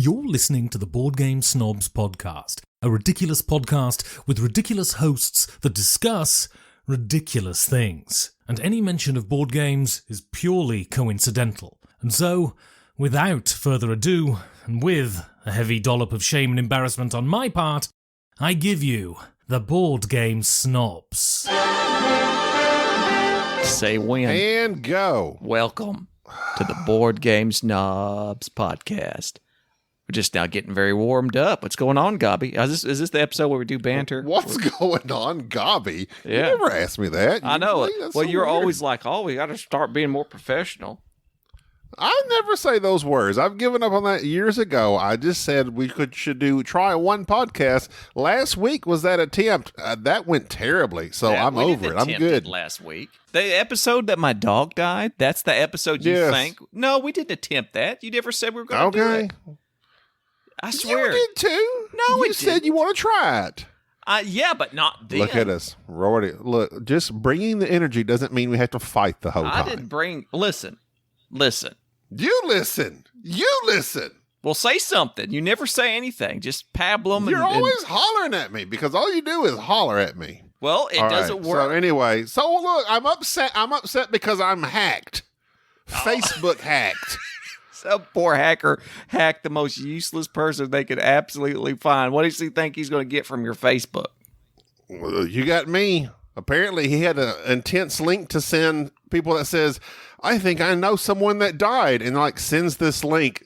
You're listening to the Board Game Snobs podcast, a ridiculous podcast with ridiculous hosts that discuss ridiculous things. And any mention of board games is purely coincidental. And so, without further ado, and with a heavy dollop of shame and embarrassment on my part, I give you the Board Game Snobs. Say when. And go. Welcome to the Board Game Snobs podcast. We're just now getting very warmed up. What's going on, Gobby? Is this the episode where we do banter? What's going on, Gobby? Yeah. You never asked me that. I know. That's Well, so you're weird. always like, oh, we got to start being more professional. I never say those words. I've given up on that years ago. I just said we should try one podcast. Last week was that attempt. That went terribly, so Yeah, I'm we over didn't it. I'm attempt good. it last week. The episode that my dog died, that's the episode you Yes. think? No, we didn't attempt that. You never said we were going to do Okay. it. I swear. You did too. No, you said you want to try it. Yeah, but not then. Look at us. We're already, look, just bringing the energy doesn't mean we have to fight the whole I time. didn't bring... Listen. You listen. Well, say something. You never say anything. Just pablum. You're always hollering at me because all you do is holler at me. Well, it All doesn't right, work. So anyway, look, I'm upset. I'm upset because I'm hacked. Facebook hacked. Some poor hacker hacked the most useless person they could absolutely find. What does he think he's going to get from your Facebook? Well, you got me. Apparently, he had an intense link to send people that says, "I think I know someone that died," and sends this link.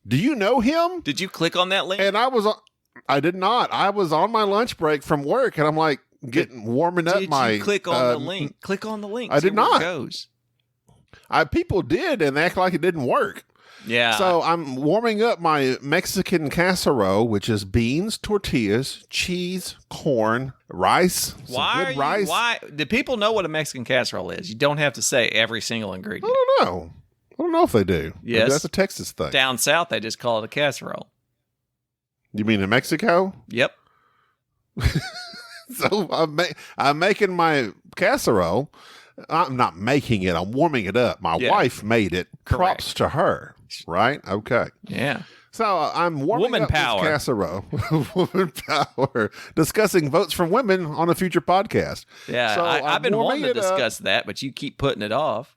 Do you know him? Did you click on that link? And I did not. I was on my lunch break from work, and I'm warming up Did my. you click on the link? Click on the link. I see did where not. It goes. People did, and they act like it didn't work. Yeah. So I'm warming up my Mexican casserole, which is beans, tortillas, cheese, corn, rice. Why do people know what a Mexican casserole is? You don't have to say every single I ingredient. don't know. I don't know if they do. Yes. Maybe that's a Texas thing. Down south, they just call it a casserole. You mean in Mexico? Yep. So I'm making my casserole. I'm not making it. I'm warming it up. My wife made it. Correct. Props to her. Right? Okay. Yeah. So I'm warming Woman up power. this casserole. Woman power. Discussing votes from women on a future podcast. Yeah. So I've been wanting to warming it up. discuss that, but you keep putting it off.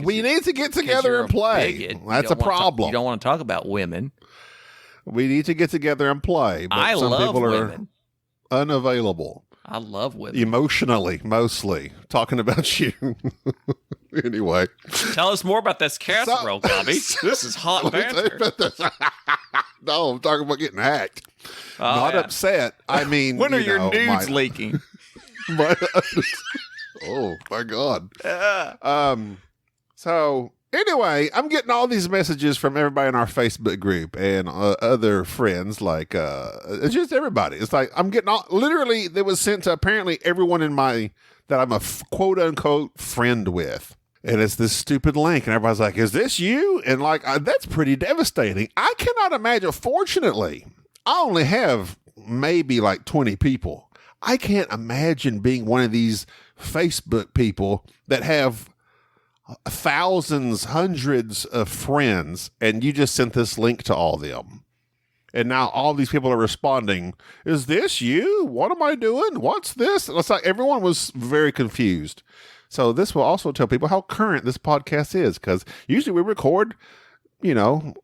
We need to get 'Cause together you're and a play. bigot. You That's a don't wanna problem. you don't want to talk about women. We need to get together and play. But I some love people are women. unavailable. I love women. Emotionally, mostly. Talking about you. Anyway. Tell us more about this casserole, Gobby. This is hot banter. No, I'm talking about getting hacked. Oh, Not yeah. upset. I mean, When are your nudes my, leaking? Oh, my God. Yeah. So anyway, I'm getting all these messages from everybody in our Facebook group and other friends, it's just everybody. It's like I'm getting literally, that was sent to apparently everyone that I'm a quote unquote friend with. And it's this stupid link, and everybody's like, "Is this you?" And that's pretty devastating. I cannot imagine. Fortunately, I only have maybe 20 people. I can't imagine being one of these Facebook people that have thousands, hundreds of friends, and you just sent this link to all of them. And now all these people are responding, "Is this you? What am I doing? What's this?" It's like everyone was very confused. So this will also tell people how current this podcast is, because usually we record,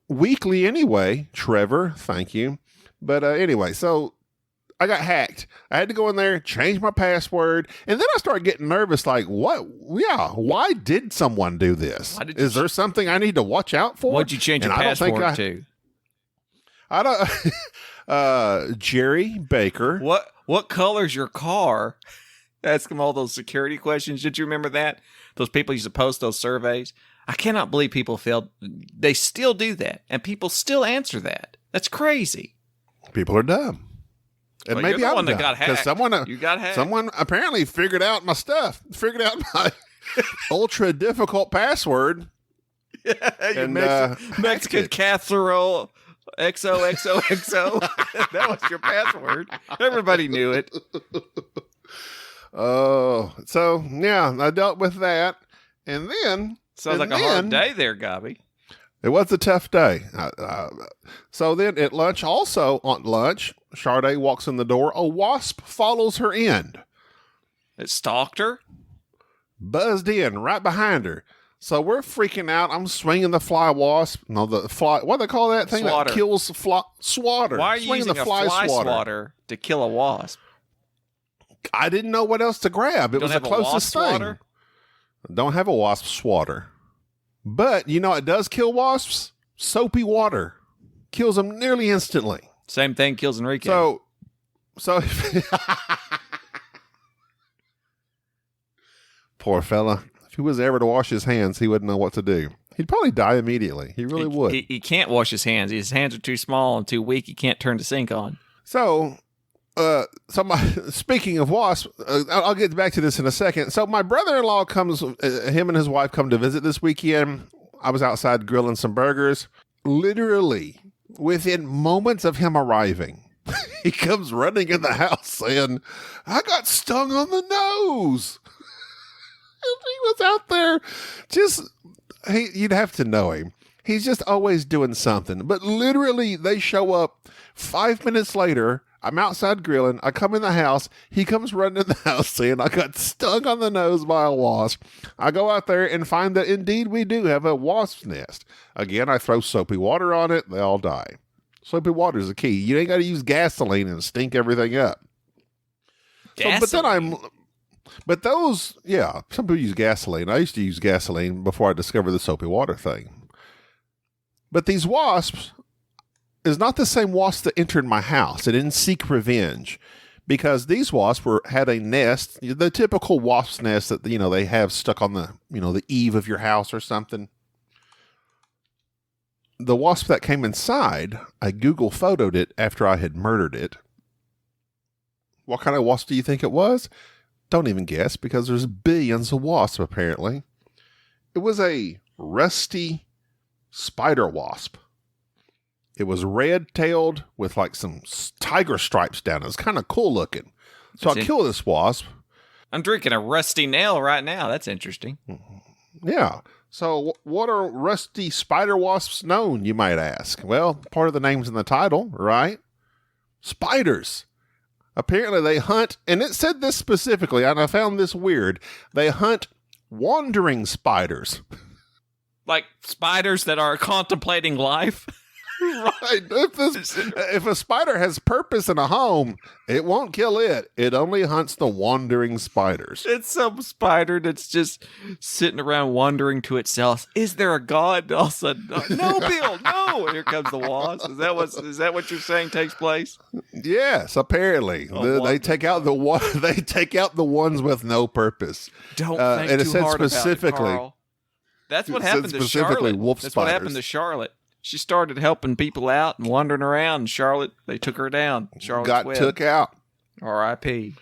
weekly anyway. Trevor, thank you. But anyway, so I got hacked. I had to go in there, change my password, and then I started getting nervous. What? Yeah, why did someone do this? Is there something I need to watch out for? What'd you change your password to? I don't. Jerry Baker. What color's your car? Ask them all those security questions. Did you remember that? Those people used to post those surveys. I cannot believe people failed. They still do that, and people still answer that. That's crazy. People are dumb. And Well, maybe you're the I'm one that dumb, got hacked. 'cause You got hacked. Someone apparently figured out my stuff. Figured out my ultra difficult password. Your And, Mexican casserole. XOXOXO. That was your password. Everybody knew it. Oh, so yeah, I dealt with that, and then Sounds like a hard day there, Gobby. It was a tough day. So then at lunch, Sade walks in the door. A wasp follows her in. It stalked her? Buzzed in right behind her. So we're freaking out. I'm swinging the fly wasp. No, the fly. What do they call that thing Swatter. that kills the fly? Swatter. Why are you swinging using a fly swatter to kill a wasp? I didn't know what else to grab. It was the closest thing. Swatter? Don't have a wasp swatter. But you know it does kill wasps? Soapy water. Kills them nearly instantly. Same thing kills Enrique. So poor fella. If he was ever to wash his hands, he wouldn't know what to do. He'd probably die immediately. He really would. He can't wash his hands. His hands are too small and too weak. He can't turn the sink on. So, speaking of wasps, I'll get back to this in a second. So my brother-in-law comes, him and his wife come to visit this weekend. I was outside grilling some burgers. Literally, within moments of him arriving, he comes running in the house saying, I got stung on the nose. He was out there you'd have to know him. He's just always doing something. But literally, they show up 5 minutes later. I'm outside grilling. I come in the house. He comes running in the house saying, I got stung on the nose by a wasp. I go out there and find that indeed we do have a wasp's nest. Again, I throw soapy water on it. They all die. Soapy water is the key. You ain't got to use gasoline and stink everything up. Gasoline? Some people use gasoline. I used to use gasoline before I discovered the soapy water thing. But these wasps is not the same wasp that entered my house. It didn't seek revenge because these wasps had a nest, the typical wasp's nest that, they have stuck on the eave of your house or something. The wasp that came inside, I Google photoed it after I had murdered it. What kind of wasp do you think it was? Don't even guess because there's billions of wasps apparently. It was a rusty spider wasp. It was red-tailed with like some tiger stripes down it. It's kind of cool looking. So I killed this wasp. I'm drinking a rusty nail right now. That's interesting. Yeah. So what are rusty spider wasps known, you might ask? Well, part of the name's in the title, right? Spiders. Apparently they hunt, and it said this specifically, and I found this weird. They hunt wandering spiders. Like spiders that are contemplating life? Right. If a spider has purpose in a home, it won't kill it. It only hunts the wandering spiders. It's some spider that's just sitting around wondering to itself, is there a God? All of a sudden, no, Bill, no. Here comes the wasp. Is that what you're saying takes place? Yes, apparently. They take out the ones with no purpose. Don't think and it too said hard specifically, about it, Carl. That's what happened to Charlotte. Wolf That's spiders. what happened to Charlotte. She started helping people out and wandering around. And Charlotte, they took her down. Charlotte got took out. R.I.P.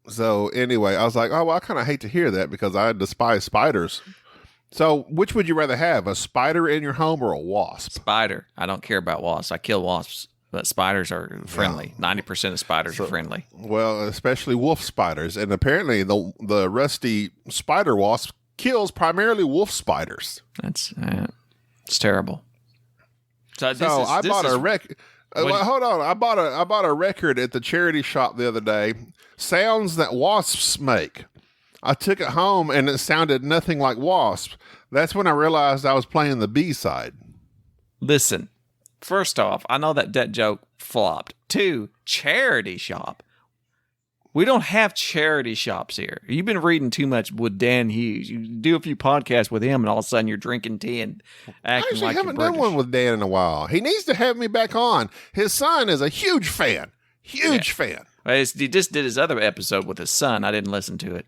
So anyway, I was like, oh, well, I kind of hate to hear that because I despise spiders. So which would you rather have, a spider in your home or a wasp? Spider. I don't care about wasps. I kill wasps, but spiders are friendly. 90% of spiders are friendly. Well, especially wolf spiders. And apparently the rusty spider wasp kills primarily wolf spiders. It's terrible. So I bought a record. Hold on. I bought a record at the charity shop the other day. Sounds that wasps make. I took it home and it sounded nothing like wasps. That's when I realized I was playing the B side. Listen, first off, I know that joke flopped. 2, charity shop. We don't have charity shops here. You've been reading too much with Dan Hughes. You do a few podcasts with him, and all of a sudden you're drinking tea and acting like you're I haven't done one with Dan in a while. He needs to have me back on. His son is a huge fan. Huge fan. Well, he just did his other episode with his son. I didn't listen to it,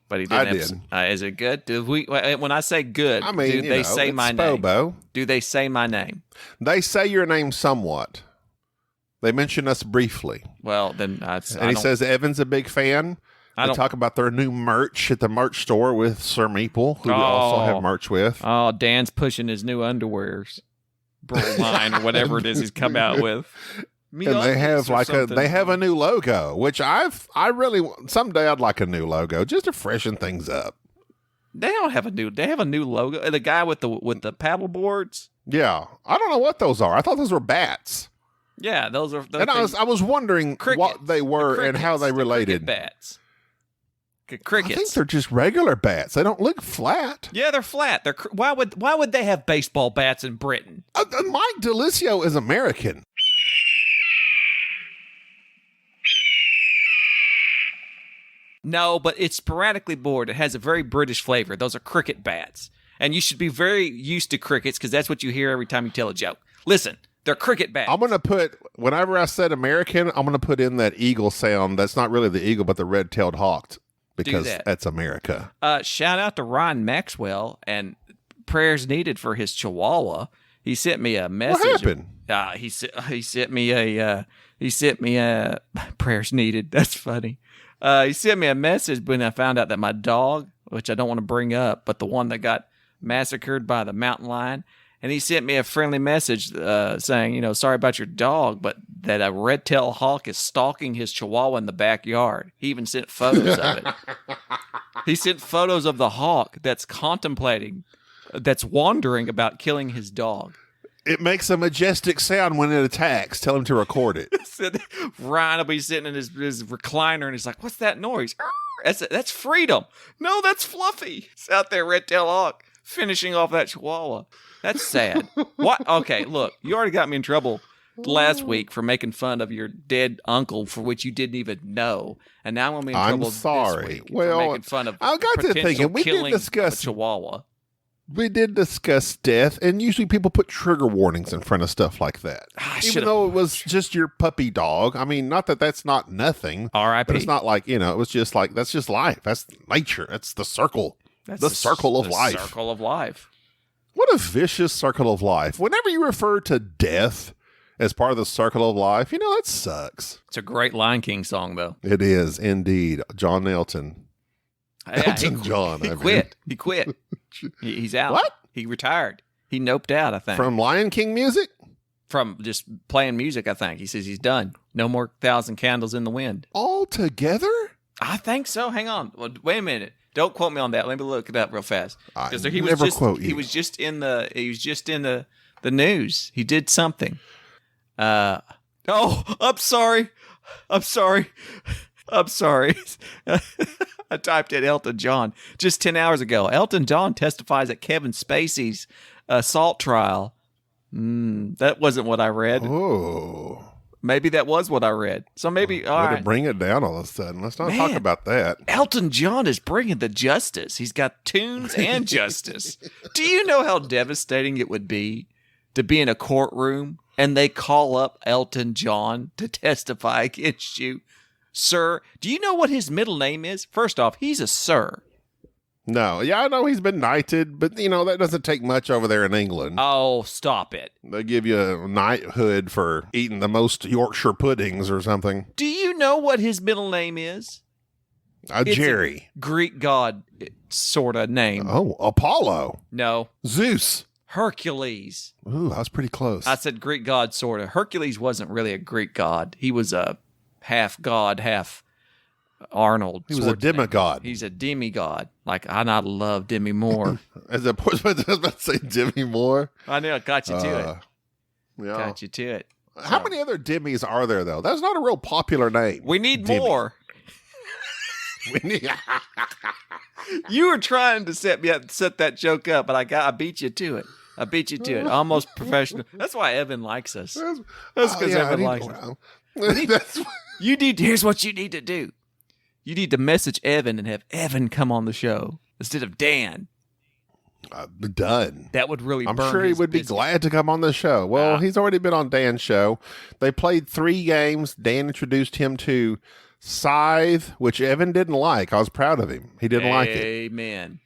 but he did. I did. Is it good? When I say good, I mean, do they say my Spobo. name? Do they say my name? They say your name somewhat. They mention us briefly. Well, then he says Evan's a big fan. They talk about their new merch at the merch store with Sir Meeple, who we also have merch with. Oh, Dan's pushing his new underwears line or whatever it is he's come out with. And they have a new logo, which I really someday I'd like a new logo just to freshen things up. They don't have a new. They have a new logo. The guy with the paddle boards. Yeah, I don't know what those are. I thought those were bats. Yeah, those are. And I was wondering what they were and how they related. Bats. Crickets. I think they're just regular bats. They don't look flat. Yeah, they're flat. Why would they have baseball bats in Britain? Mike DeLisio is American. No, but it's sporadically bored. It has a very British flavor. Those are cricket bats. And you should be very used to crickets because that's what you hear every time you tell a joke. Listen, they're cricket bats. I'm going to put, whenever I said American, I'm going to put in that eagle sound. That's not really the eagle, but the red-tailed hawk. Because that's America. Shout out to Ryan Maxwell and prayers needed for his Chihuahua. He sent me a message. What happened? He sent me a prayers needed. That's funny. He sent me a message when I found out that my dog, which I don't want to bring up, but the one that got massacred by the mountain lion, and he sent me a friendly message saying, sorry about your dog, but that a red-tailed hawk is stalking his Chihuahua in the backyard. He even sent photos of it. He sent photos of the hawk that's wandering about killing his dog. It makes a majestic sound when it attacks. Tell him to record it. Ryan will be sitting in his recliner, and he's like, what's that noise? That's Freedom. No, that's Fluffy. It's out there, red-tailed hawk, finishing off that Chihuahua. That's sad. What? Okay, look, you already got me in trouble last week for making fun of your dead uncle for which you didn't even know, and now I'm going to be in trouble this week for making fun of I got to thinking, we did discuss Chihuahua. We did discuss death, and usually people put trigger warnings in front of stuff like that. Even though it was just your puppy dog. I mean, not that that's not nothing. R.I.P. But it's not like, it was just like, that's just life. That's nature. That's the circle. That's the circle of life. Circle of life. What a vicious circle of life. Whenever you refer to death as part of the circle of life, that sucks. It's a great Lion King song, though. It is, indeed. John Elton. Elton John. He quit. He quit. He's out. What? He retired. He noped out, I think. From Lion King music? From just playing music, I think. He says he's done. No more 1,000 Candles in the Wind. All together? I think so. Hang on. Well, wait a minute. Don't quote me on that. Let me look it up real fast. Because he never quote you. He was just in the news. He did something. I'm sorry. I typed in Elton John just 10 hours ago. Elton John testifies at Kevin Spacey's assault trial. That wasn't what I read. Oh. Maybe that was what I read. So maybe, all right. Bring it down all of a sudden. Let's not talk about that. Elton John is bringing the justice. He's got tunes and justice. Do you know how devastating it would be to be in a courtroom and they call up Elton John to testify against you? Sir, do you know what his middle name is? First off, he's a sir. No. Yeah, I know he's been knighted, but, that doesn't take much over there in England. Oh, stop it. They give you a knighthood for eating the most Yorkshire puddings or something. Do you know what his middle name is? Jerry. Greek god sort of name. Oh, Apollo. No. Zeus. Hercules. Ooh, I was pretty close. I said Greek god sort of. Hercules wasn't really a Greek god. He was a half god, half Arnold. He was a demigod. He's a demigod. Like, I love Demi Moore. I was about to say Demi Moore. I know, got you to it. Yeah. Got you to it. How many other Demis are there, though? That's not a real popular name. We need more. You were trying to set that joke up, but I beat you to it. I beat you to it. Almost professional. That's why Evan likes us. That's because Evan likes us. Here's what you need to do. You need to message Evan and have Evan come on the show instead of Dan. Done. That would really I'm burn sure he would be glad to come on the show. Well, he's already been on Dan's show. They played 3 games. Dan introduced him to Scythe, which Evan didn't like. I was proud of him. He didn't like it. Amen.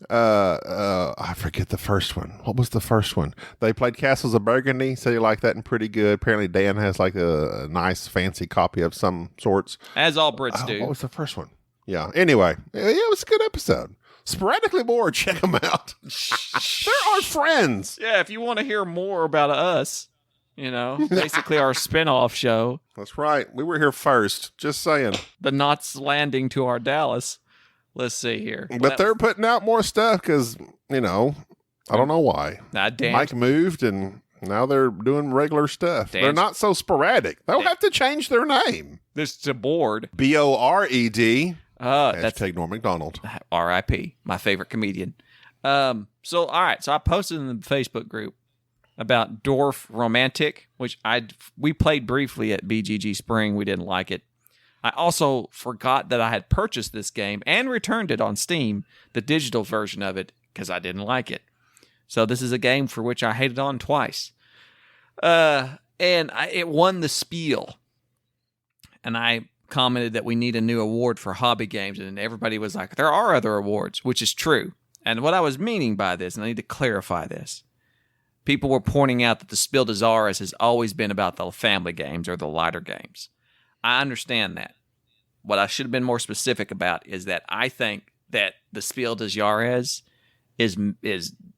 I forget the first one. What was the first one? They played Castles of Burgundy. Said he liked that and pretty good. Apparently Dan has like a nice fancy copy of some sorts. As all Brits do. What was the first one? Yeah. Anyway, it was a good episode. Sporadically bored. Check them out. They're our friends. Yeah, if you want to hear more about us, basically our spinoff show. That's right. We were here first. Just saying. The Knots landing to our Dallas. Let's see here. But they're putting out more stuff because, I don't know why. Mike moved and now they're doing regular stuff. They're not so sporadic. They'll have to change their name. This is a board. BORED. That's Norm Macdonald. R.I.P. My favorite comedian. All right. So I posted in the Facebook group about Dwarf Romantic, which we played briefly at BGG Spring. We didn't like it. I also forgot that I had purchased this game and returned it on Steam, the digital version of it, because I didn't like it. So this is a game for which I hated on twice. It won the Spiel. And I commented that we need a new award for hobby games, and everybody was like, there are other awards, which is true. And what I was meaning by this, and I need to clarify this, people were pointing out that the Spiel des Jahres has always been about the family games or the lighter games. I understand that. What I should have been more specific about is that I think that the Spiel des Jahres is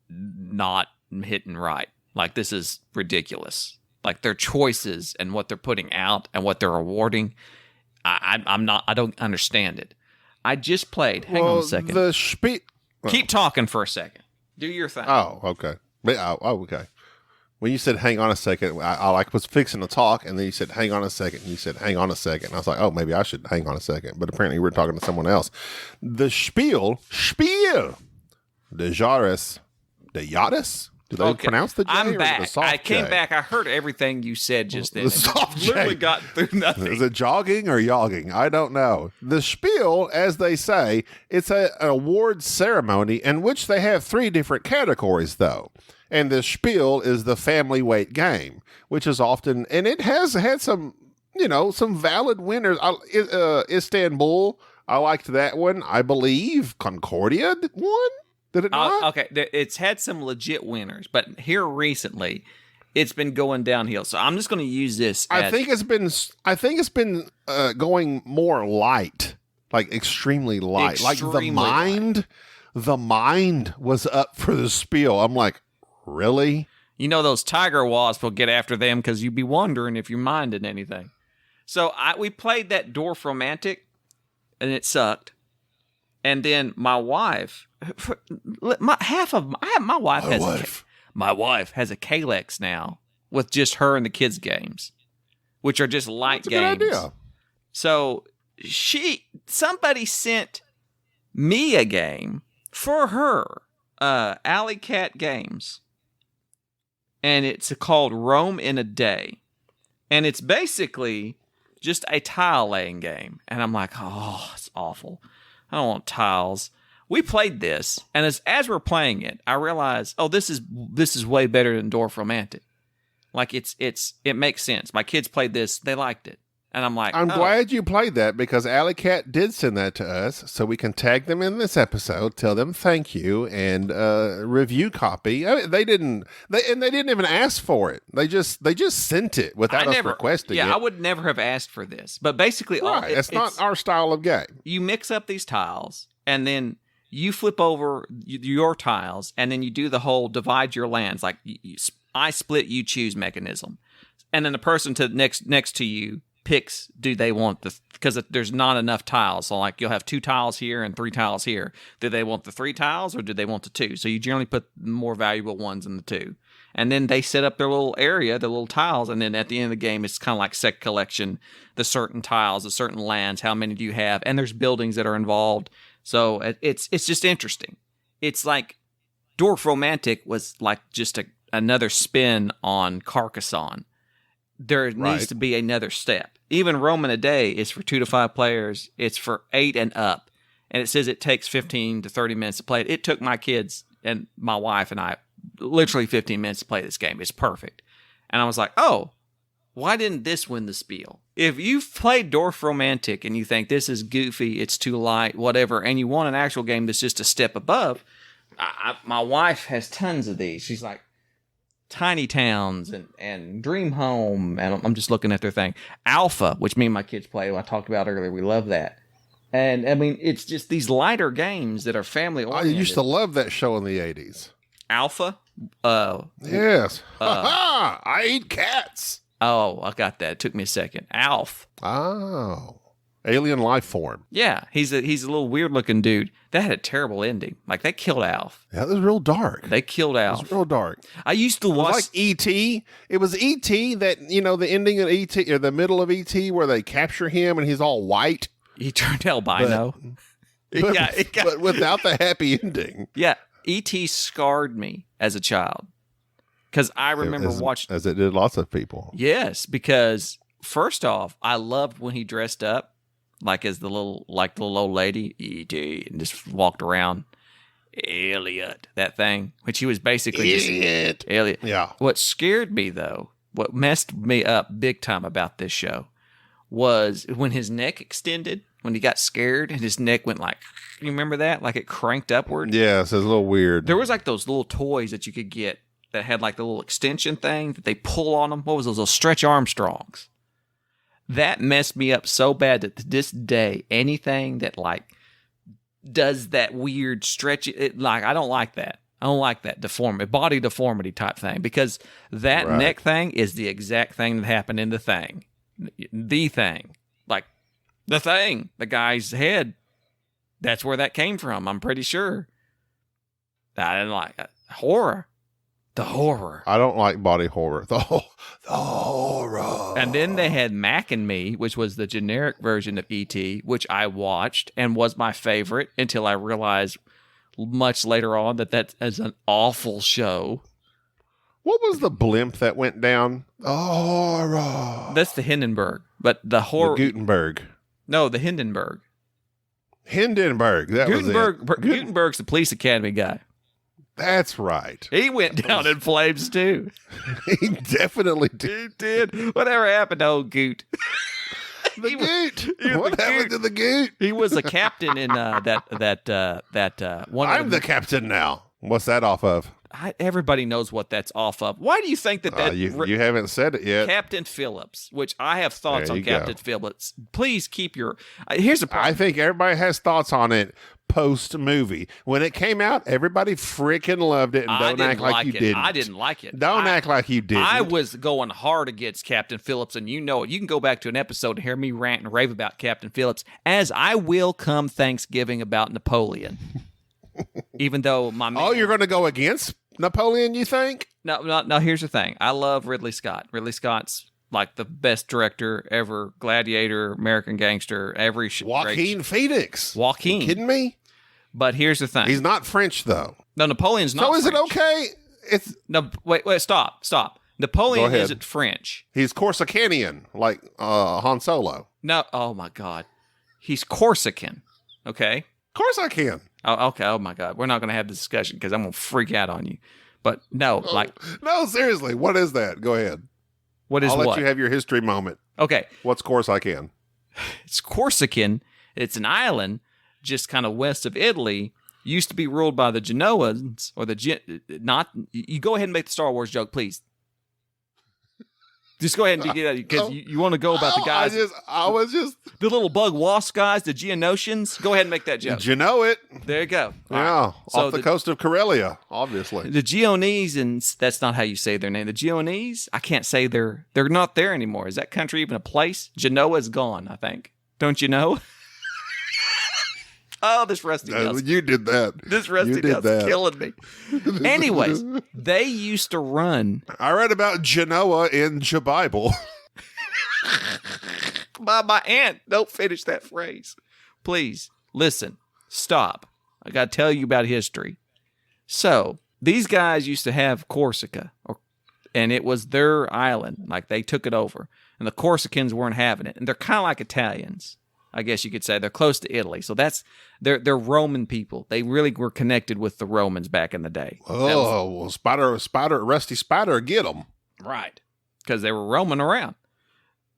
not hitting right. Like, this is ridiculous. Like, their choices and what they're putting out and what they're awarding, I don't understand it. I just played. Hang on a second. Keep talking for a second. Do your thing. Oh, okay. Okay. When you said, hang on a second, I was fixing to talk, and then you said, hang on a second. And you said, hang on a second. And I was like, oh, maybe I should hang on a second. But apparently we're talking to someone else. The Spiel, the Jahres, the Jahres? Do they pronounce the J? I'm back. The soft I came J? back. I heard everything you said just then. The soft J. Literally got through nothing. Is it jogging or yogging? I don't know. The Spiel, as they say, it's an award ceremony in which they have 3 different categories, though. And the Spiel is the family weight game, which is often, and it has had some valid winners. Istanbul, I liked that one. I believe Concordia won. Did it not? Okay, it's had some legit winners, but here recently, it's been going downhill. So I'm just going to use this. I think it's been going more light, like extremely light. Extremely the mind was up for the Spiel. I'm like, really? Those tiger wasps will get after them because you'd be wondering if you're minding anything. So we played that Dwarf Romantic, and it sucked. And then my wife, my wife has a Kalex now with just her and the kids' games, which are just light games. Good idea. So somebody sent me a game for her, Alley Cat Games, and it's called Rome in a Day, and it's basically just a tile laying game. And I'm like, oh, it's awful. I don't want tiles. We played this, and as we're playing it, I realized, oh, this is way better than Dwarf Romantic. Like it makes sense. My kids played this, they liked it, and I'm like, I'm glad you played that because Alley Cat did send that to us, so we can tag them in this episode, tell them thank you, and review copy. They didn't even ask for it. They just sent it without us requesting it. Yeah, I would never have asked for this, but basically, it's not our style of game. You mix up these tiles, and then you flip over your tiles, and then you do the whole divide your lands, like I split, you choose mechanism, and then the person next to you picks, do they want because there's not enough tiles, so like you'll have 2 tiles here and 3 tiles here. Do they want the 3 tiles or do they want the 2? So you generally put the more valuable ones in the 2, and then they set up their little area, their little tiles, and then at the end of the game it's kind of like set collection, the certain tiles, the certain lands, how many do you have, and there's buildings that are involved. So it's just interesting. It's like Dwarf Romantic was like just another spin on Carcassonne. There needs to be another step. Even Rome in a Day is for 2 to 5 players. It's for 8 and up. And it says it takes 15 to 30 minutes to play it. It took my kids and my wife and I literally 15 minutes to play this game. It's perfect. And I was like, oh, why didn't this win the Spiel? If you've played Dwarf Romantic and you think this is goofy, it's too light, whatever, and you want an actual game that's just a step above, my wife has tons of these. She's like, Tiny Towns and Dream Home, and I'm just looking at their thing. Alpha, which me and my kids play, I talked about earlier, we love that. And I mean, it's just these lighter games that are family oriented. I used to love that show in the 80s. Alpha? Yes. I eat cats. Oh, I got that. It took me a second. Alf. Oh. Alien life form. Yeah, he's a little weird looking dude. That had a terrible ending. Like they killed Alf. Yeah, it was real dark. They killed It Alf. was real dark. I used to It was watch like E.T. It was E.T. that, the ending of E.T. or the middle of E.T. where they capture him and he's all white. He turned albino. But without the happy ending. Yeah, E.T. scarred me as a child. Because I remember watching... As it did lots of people. Yes, because first off, I loved when he dressed up like as the little old lady, E.T., and just walked around. Elliot, that thing, which he was basically Elliot. just... Elliot. Yeah. What scared me, though, what messed me up big time about this show was when his neck extended, when he got scared, and his neck went like... You remember that? Like it cranked upward? Yeah, so it's a little weird. There was like those little toys that you could get that had like the little extension thing that they pull on them. What was those little Stretch Armstrongs? That messed me up so bad that to this day, anything that like does that weird stretch, I don't like that. I don't like that body deformity type thing, because that neck thing is the exact thing that happened in the thing. The thing. Like the thing, the guy's head. That's where that came from, I'm pretty sure. I didn't like it. Horror. The horror. I don't like body horror. The horror. And then they had Mac and Me, which was the generic version of E.T., which I watched and was my favorite until I realized much later on that is an awful show. What was the blimp that went down? Horror. That's the Hindenburg. But the horror... The Gutenberg. No, the Hindenburg. Hindenburg. That was it. Gutenberg's the police academy guy. That's right. He went down in flames too. He definitely did. He did. Whatever happened to old Goot? The Goot. What happened to the Goot? He was a captain in that one. I'm the captain now. What's that off of? Everybody knows what that's off of. Why do you think that you haven't said it yet? Captain Phillips, which I have thoughts There on you Captain go. Phillips. Please keep your... here's the problem. I think everybody has thoughts on it post-movie. When it came out, everybody freaking loved it, and I don't didn't act like you it. didn't. I didn't like it. Don't act like you didn't. I was going hard against Captain Phillips, and you know it. You can go back to an episode to hear me rant and rave about Captain Phillips, as I will come Thanksgiving about Napoleon. Even though my... Oh, you're going to go against Napoleon, you think? No, here's the thing. I love Ridley Scott. Ridley Scott's like the best director ever. Gladiator, American Gangster, every... Joaquin Phoenix. Joaquin. Are you kidding me? But here's the thing. He's not French, though. No, Napoleon's not So is French. it okay? It's No, wait, stop. Napoleon isn't French. He's Corsicanian, like Han Solo. No, oh my God. He's Corsican, okay? Of course I can. Oh, okay, oh my God. We're not going to have this discussion because I'm going to freak out on you. But no, No, seriously. What is that? Go ahead. I'll let you have your history moment. Okay. What's course I can? It's Corsican. It's an island just kind of west of Italy. Used to be ruled by the Genoans, or you go ahead and make the Star Wars joke, please. Just go ahead and get it, because you want to go about the guys. I was just the little bug wasp guys, the Geonosians. Go ahead and make that joke. You know it. There you go. All Yeah, right. So off the coast of Karelia, obviously. The Geonese, and that's not how you say their name. The Geonese, I can't say they're not there anymore. Is that country even a place? Genoa's gone, I think. Don't you know? Oh, this Rusty Nail's. You did that. This Rusty Nail's killing me. Anyways, they used to run. I read about Genoa in the Bible. My aunt, don't finish that phrase. Please, listen. Stop. I got to tell you about history. So, these guys used to have Corsica, and it was their island. Like, they took it over. And the Corsicans weren't having it. And they're kind of like Italians, I guess you could say. They're close to Italy. So they're Roman people. They really were connected with the Romans back in the day. Oh, Rusty Spider, get them. Right. Because they were roaming around.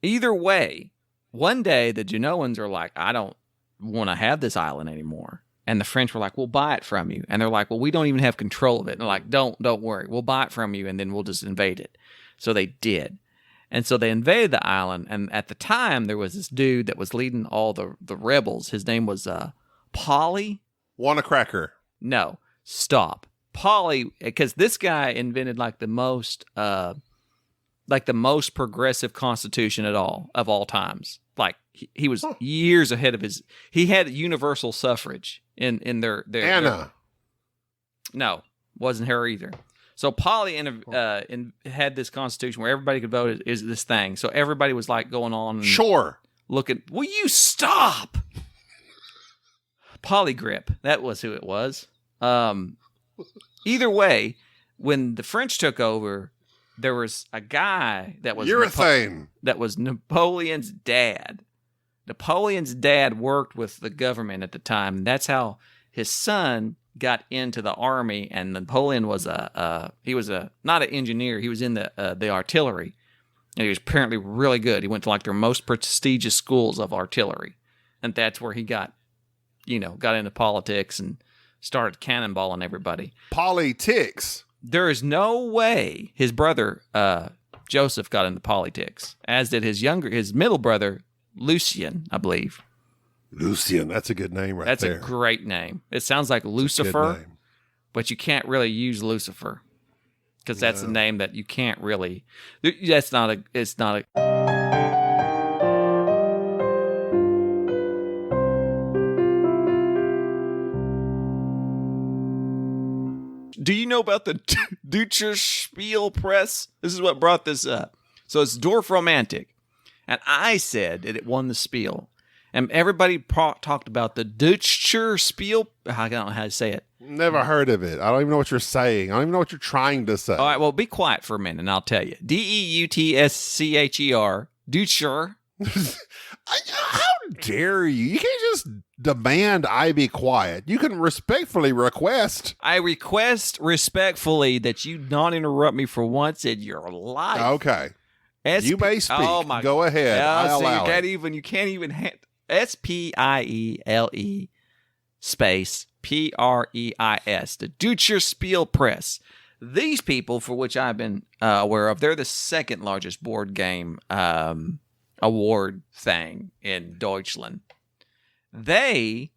Either way, one day the Genoans are like, I don't want to have this island anymore. And the French were like, we'll buy it from you. And they're like, well, we don't even have control of it. And they're like, don't worry. We'll buy it from you, and then we'll just invade it. So they did. And so they invaded the island, and at the time, there was this dude that was leading all the rebels. His name was Polly. Want a cracker? No, stop. Polly, because this guy invented like the most like the most progressive constitution of all times. Like he was years ahead of his. He had universal suffrage in their Anna. No, wasn't her either. So Polly had this constitution where everybody could vote is this thing. So everybody was like going on. And Sure. looking. Will you stop? Polygrip. That was who it was. Either way, when the French took over, there was a guy that was urethane. That was Napoleon's dad. Napoleon's dad worked with the government at the time. And that's how his son got into the army. And Napoleon was he was not an engineer. He was in the artillery, and he was apparently really good. He went to like their most prestigious schools of artillery, and that's where he got into politics and started cannonballing everybody. Politics. There is no way his brother Joseph got into politics, as did his middle brother Lucien, I believe. Lucien, that's a good name there. That's a great name. It sounds like Lucifer, but you can't really use Lucifer because that's a name that you can't really. It's not a. Do you know about the Deutscher Spiel Press? This is what brought this up. So it's Dorf Romantic. And I said that it won the Spiel. And everybody talked about the Deutscher Spiel. I don't know how to say it. Never heard of it. I don't even know what you're saying. I don't even know what you're trying to say. All right, well, be quiet for a minute and I'll tell you. Deutscher. Deutscher. How dare you? You can't just demand I be quiet. You can respectfully request. I request respectfully that you not interrupt me for once in your life. Okay. You may speak. Oh my Go ahead. I allow you can't even SPIELE space PREIS, the Deutscher Spiel Press. These people, for which I've been aware of, they're the second largest board game award thing in Deutschland. They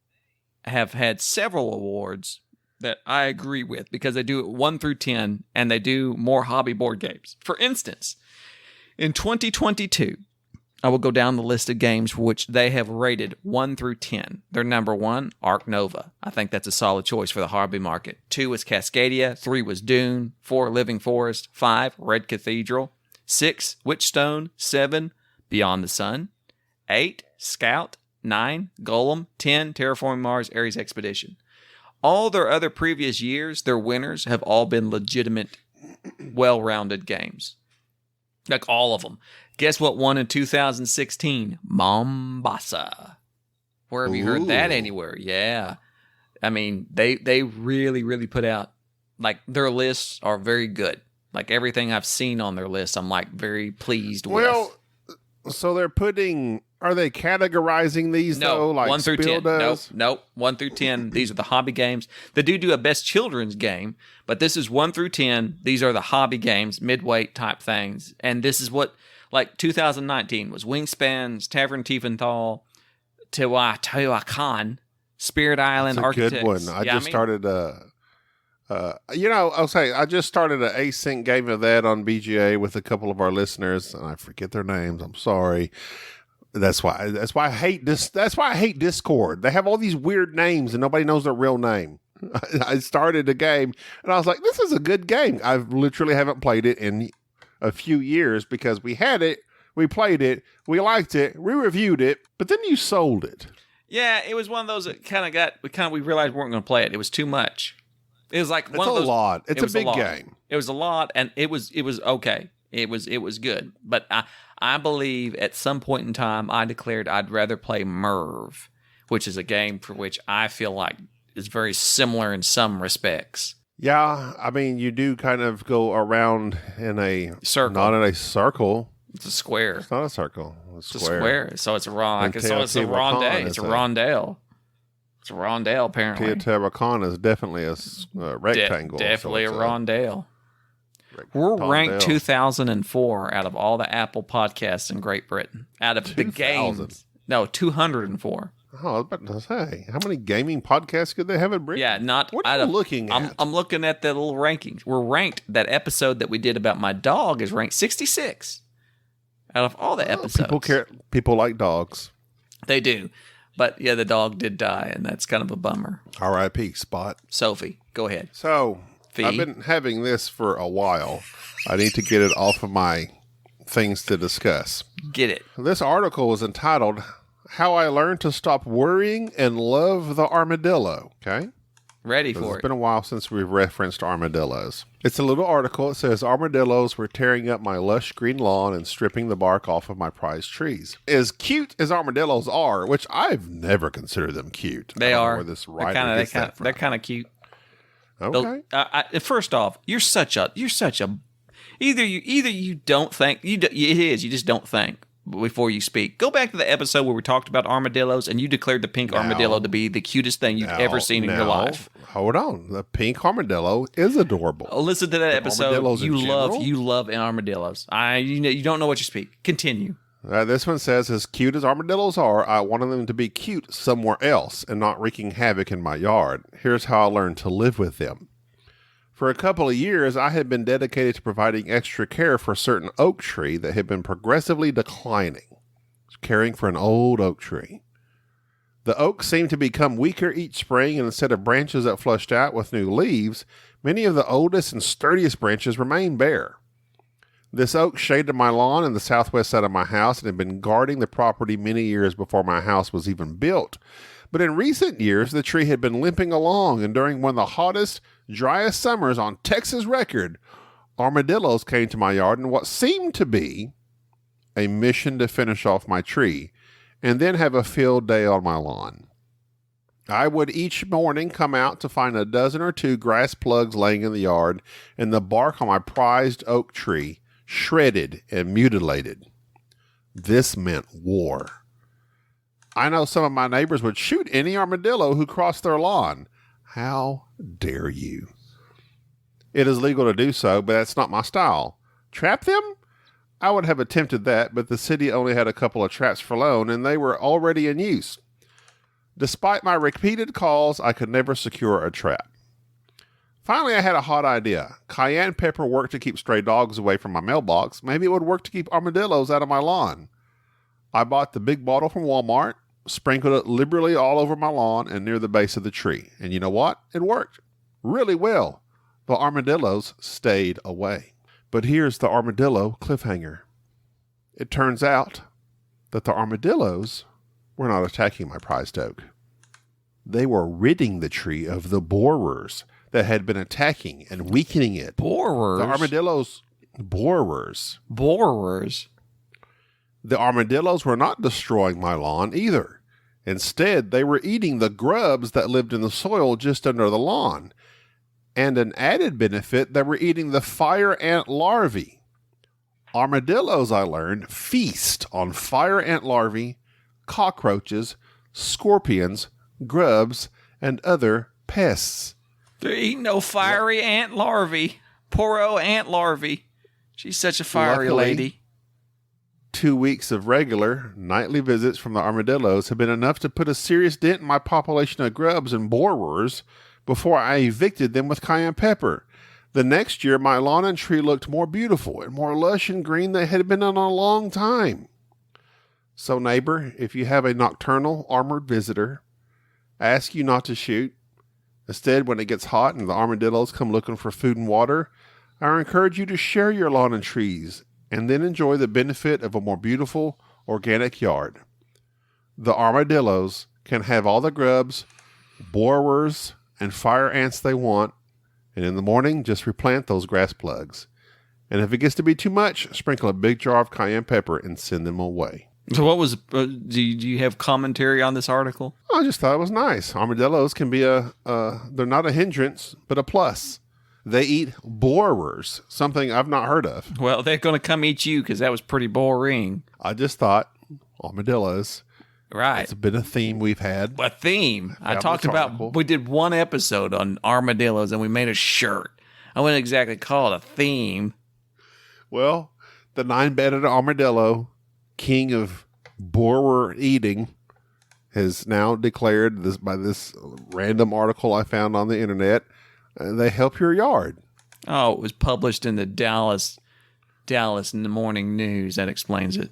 have had several awards that I agree with because they do it 1 through 10 and they do more hobby board games. For instance, in 2022, I will go down the list of games for which they have rated 1 through 10. Their number 1, Ark Nova. I think that's a solid choice for the hobby market. 2 was Cascadia. 3 was Dune. 4, Living Forest. 5, Red Cathedral. 6, Witchstone. 7, Beyond the Sun. 8, Scout. 9, Golem. 10, Terraforming Mars, Ares Expedition. All their other previous years, their winners have all been legitimate, well-rounded games. Like all of them. Guess what won in 2016? Mombasa. Where have you heard that anywhere? Yeah. I mean, they really, really put out, like, their lists are very good. Like, everything I've seen on their list, I'm, like, very pleased with. Well, so are they categorizing these, though? Like 1 through Spiel 10. does? Nope. 1 through 10. These are the hobby games. They do a best children's game, but this is 1 through 10. These are the hobby games, midweight type things. And this is what, like, 2019 was Wingspans, Tavern Tiefenthal, Teotihuacan, Spirit Island, That's a Architects. good one. I started I'll say I just started an async game of that on BGA with a couple of our listeners, and I forget their names. I'm sorry. That's why I hate this. That's why I hate Discord. They have all these weird names and nobody knows their real name. I started a game and I was like, this is a good game. I literally haven't played it in a few years because we had it, we played it, we liked it, we reviewed it, but then you sold it. Yeah, it was one of those that we realized we weren't going to play it. It was too much. It was like one of those. It's a lot. It's a big game. It was a lot, and it was okay. It was good, but I believe at some point in time I declared I'd rather play Merv, which is a game for which I feel like is very similar in some respects. Yeah, I mean you do kind of go around in a circle, not in a circle. It's a square. It's not a circle. It's a square. So it's a rondelle. It's a rondelle. It's a rondelle, apparently. Teotihuacan is definitely a rectangle. Definitely a rondelle. We're ranked 2004 out of all the Apple podcasts in Great Britain. Out of the games. No, 204. Oh, I was about to say, how many gaming podcasts could they have in Britain? Yeah, not. What are you looking at? I'm looking at the little rankings. We're ranked. That episode that we did about my dog is ranked 66 out of all the episodes. People like dogs. They do, but yeah, the dog did die, and that's kind of a bummer. R.I.P. Spot. Sophie, go ahead. So Fee. I've been having this for a while. I need to get it off of my things to discuss. Get it. This article was entitled "How I Learned to Stop Worrying and Love the Armadillo." Okay. Ready for It's it. been a while since we've referenced armadillos. It's a little article. It says, armadillos were tearing up my lush green lawn and stripping the bark off of my prized trees. As cute as armadillos are, which I've never considered them cute. They I don't know are. where this writer gets that from. They're kind of cute. Okay. First off, you're such a either you don't think it is, you just don't think before you speak. Go back to the episode where we talked about armadillos and you declared the pink armadillo to be the cutest thing you've ever seen in your life. Hold on. The pink armadillo is adorable. Oh, listen to that episode. Armadillos You love armadillos. You don't know what you speak. Continue. This one says, as cute as armadillos are, I wanted them to be cute somewhere else and not wreaking havoc in my yard. Here's how I learned to live with them. For a couple of years, I had been dedicated to providing extra care for a certain oak tree that had been progressively declining. Caring for an old oak tree. The oak seemed to become weaker each spring, and instead of branches that flushed out with new leaves, many of the oldest and sturdiest branches remained bare. This oak shaded my lawn in the southwest side of my house and had been guarding the property many years before my house was even built. But in recent years, the tree had been limping along, and during one of the hottest, driest summers on Texas record, armadillos came to my yard in what seemed to be a mission to finish off my tree and then have a field day on my lawn. I would each morning come out to find a dozen or two grass plugs laying in the yard and the bark on my prized oak tree shredded and mutilated. This meant war. I know some of my neighbors would shoot any armadillo who crossed their lawn. How dare you? It is legal to do so, but that's not my style. Trap them? I would have attempted that, but the city only had a couple of traps for loan, and they were already in use. Despite my repeated calls, I could never secure a trap. Finally, I had a hot idea. Cayenne pepper worked to keep stray dogs away from my mailbox. Maybe it would work to keep armadillos out of my lawn. I bought the big bottle from Walmart, sprinkled it liberally all over my lawn and near the base of the tree. And you know what? It worked really well. The armadillos stayed away. But here's the armadillo cliffhanger. It turns out that the armadillos were not attacking my prized oak. They were ridding the tree of the borers that had been attacking and weakening it. Borers? The armadillos, borers. Borers? The armadillos were not destroying my lawn either. Instead, they were eating the grubs that lived in the soil just under the lawn. And an added benefit, they were eating the fire ant larvae. Armadillos, I learned, feast on fire ant larvae, cockroaches, scorpions, grubs, and other pests. They're eating no fiery ant larvae. Poor old ant larvae. She's such a fiery lady. 2 weeks of regular nightly visits from the armadillos have been enough to put a serious dent in my population of grubs and borers before I evicted them with cayenne pepper. The next year, my lawn and tree looked more beautiful and more lush and green than it had been in a long time. So, neighbor, if you have a nocturnal armored visitor, ask you not to shoot. Instead, when it gets hot and the armadillos come looking for food and water, I encourage you to share your lawn and trees and then enjoy the benefit of a more beautiful, organic yard. The armadillos can have all the grubs, borers, and fire ants they want, and in the morning, just replant those grass plugs. And if it gets to be too much, sprinkle a big jar of cayenne pepper and send them away. So what was, do you have commentary on this article? I just thought it was nice. Armadillos can be they're not a hindrance, but a plus. They eat borers, something I've not heard of. Well, they're going to come eat you because that was pretty boring. I just thought armadillos. Right. It's been a theme we've had. A theme. I talked about, we did one episode on armadillos and we made a shirt. I wouldn't exactly call it a theme. Well, the 9-banded armadillo, king of borer eating, has now declared this by this random article I found on the internet. They help your yard. Oh, it was published in the Dallas in the Morning News. That explains it.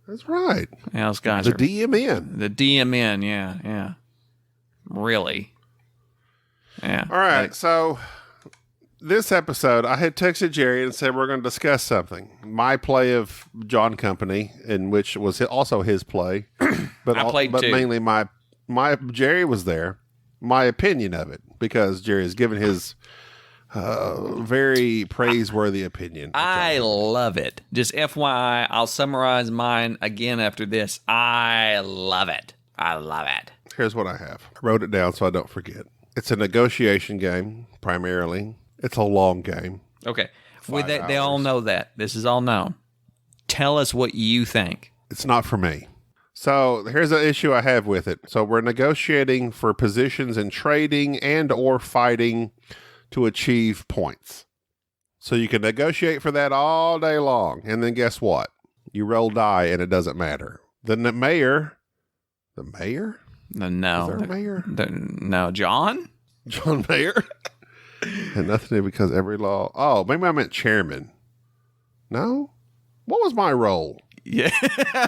That's right. Yeah, those guys the are DMN. the DMN. Yeah. Really. Yeah. All right. So this episode, I had texted Jerry and said we're going to discuss something. My play of John Company, in which was also his play, but I played too. Mainly my Jerry was there. My opinion of it, because Jerry has given his very praiseworthy opinion. I love it. Just FYI, I'll summarize mine again after this. I love it. Here's what I have. I wrote it down so I don't forget. It's a negotiation game, primarily. It's a long game. Okay. They all know that. This is all known. Tell us what you think. It's not for me. So here's an issue I have with it. So we're negotiating for positions in trading and or fighting to achieve points. So you can negotiate for that all day long. And then guess what? You roll die and it doesn't matter. Then the mayor? No. Is there a mayor? No, John Mayer? Had nothing to do because every law. Oh, maybe I meant chairman. No? What was my role? Yeah.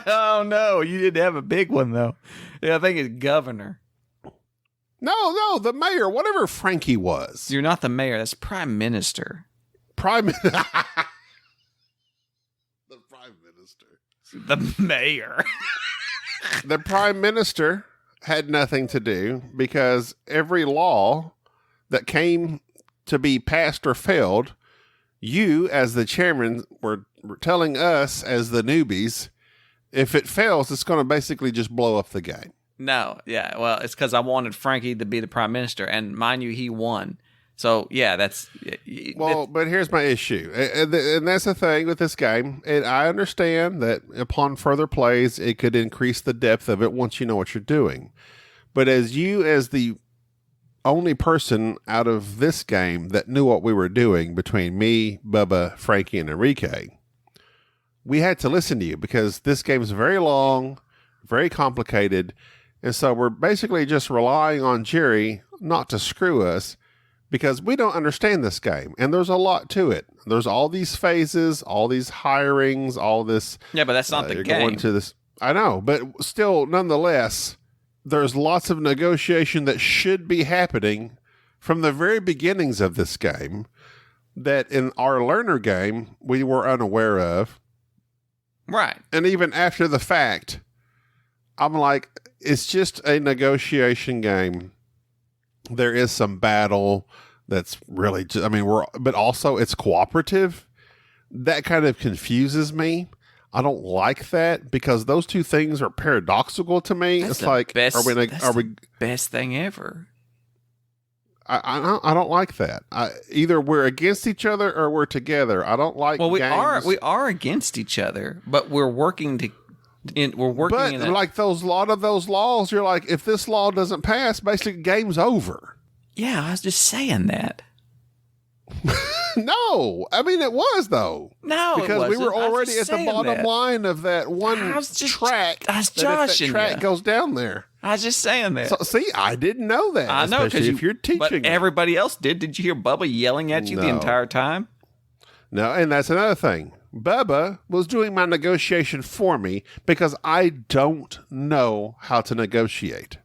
Oh, no. You didn't have a big one, though. Yeah, I think it's governor. No, the mayor, whatever Frankie was. You're not the mayor. That's prime minister. The prime minister. The mayor. The prime minister had nothing to do because every law that came to be passed or failed, you as the chairman were telling us as the newbies, if it fails, it's going to basically just blow up the game. No, yeah. Well, it's because I wanted Frankie to be the prime minister, and mind you, he won. So, yeah, that's... Well, but here's my issue, and that's the thing with this game, and I understand that upon further plays, it could increase the depth of it once you know what you're doing. But as the only person out of this game that knew what we were doing between me, Bubba, Frankie, and Enrique, we had to listen to you because this game is very long, very complicated, and so we're basically just relying on Jerry not to screw us because we don't understand this game, and there's a lot to it. There's all these phases, all these hirings, all this. Yeah, but that's not the game. Going to this, I know, but still, nonetheless, there's lots of negotiation that should be happening from the very beginnings of this game that in our learner game we were unaware of. Right. And even after the fact, I'm like, it's just a negotiation game. There is some battle that's really just, but also it's cooperative. That kind of confuses me. I don't like that because those two things are paradoxical to me. That's it's like, best, are we best thing ever? I don't like that. Either we're against each other or we're together. I don't like. Well, we games. are against each other, but we're working to. But like lot of those laws, you're like, if this law doesn't pass, basically game's over. Yeah, I was just saying that. No, it was though. No, because we were already at the bottom line of that one track. I was joshing. If that track goes down there. I was just saying that. So, see, I didn't know that. I know because if you're teaching, but everybody else did. Did you hear Bubba yelling at you the entire time? No, and that's another thing. Bubba was doing my negotiation for me because I don't know how to negotiate.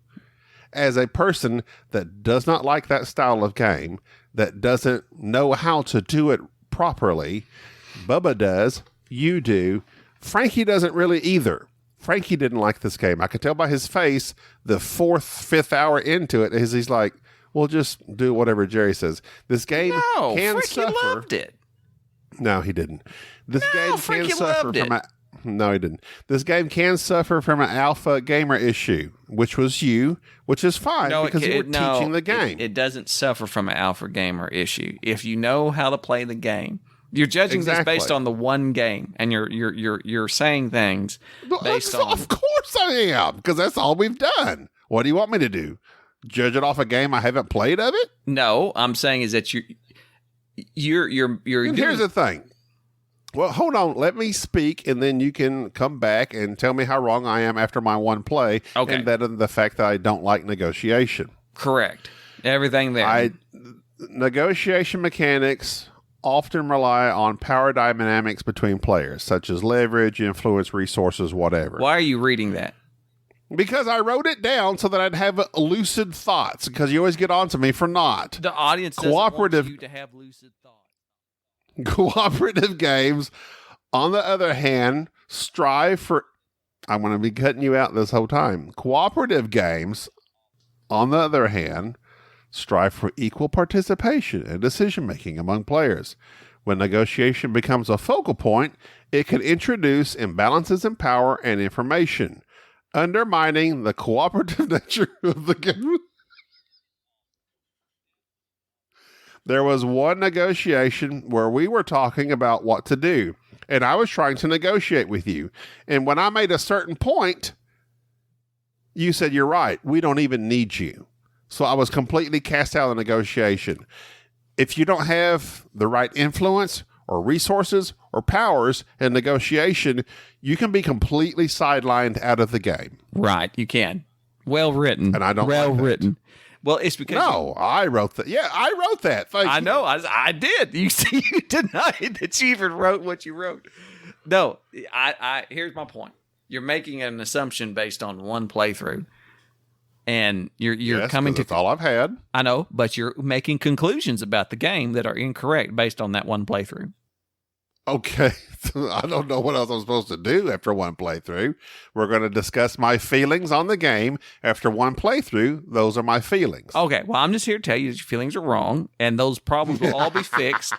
As a person that does not like that style of game, that doesn't know how to do it properly, Bubba does, you do, Frankie doesn't really either. Frankie didn't like this game. I could tell by his face the fifth hour into it, he's like, well, just do whatever Jerry says. This game can Frankie suffer. Loved it. No, he didn't. This game Frankie can suffer loved from No, he didn't. This game can suffer from an alpha gamer issue, which was you, which is fine because you were teaching the game. It doesn't suffer from an alpha gamer issue. If you know how to play the game, you're judging this based on the one game, and you're saying things based on. Of course I am, because that's all we've done. What do you want me to do? Judge it off a game I haven't played of it? No, I'm saying is that you're And here's the thing. Well, hold on. Let me speak, and then you can come back and tell me how wrong I am after my one play. Okay. And that is the fact that I don't like negotiation. Correct. Everything there. Negotiation mechanics often rely on power dynamics between players, such as leverage, influence, resources, whatever. Why are you reading that? Because I wrote it down so that I'd have lucid thoughts, because you always get on to me for not. The audience doesn't want you to have lucid thoughts. Cooperative games, on the other hand, strive for... I'm going to be cutting you out this whole time. Cooperative games, on the other hand, strive for equal participation and decision-making among players. When negotiation becomes a focal point, it can introduce imbalances in power and information, undermining the cooperative nature of the game. There was one negotiation where we were talking about what to do, and I was trying to negotiate with you. And when I made a certain point, you said, "You're right, we don't even need you." So I was completely cast out of the negotiation. If you don't have the right influence or resources or powers in negotiation, you can be completely sidelined out of the game. Right, you can. Well written. And I don't well like that. written. Well, it's because I wrote that. Yeah, I wrote that. Thank I you. know. I did. You see, you denied that you even wrote what you wrote. No, I here's my point. You're making an assumption based on one playthrough, and you're coming to. That's all I've had. I know, but you're making conclusions about the game that are incorrect based on that one playthrough. Okay, I don't know what else I'm supposed to do after one playthrough. We're going to discuss my feelings on the game after one playthrough. Those are my feelings. Okay, well, I'm just here to tell you that your feelings are wrong, and those problems will all be fixed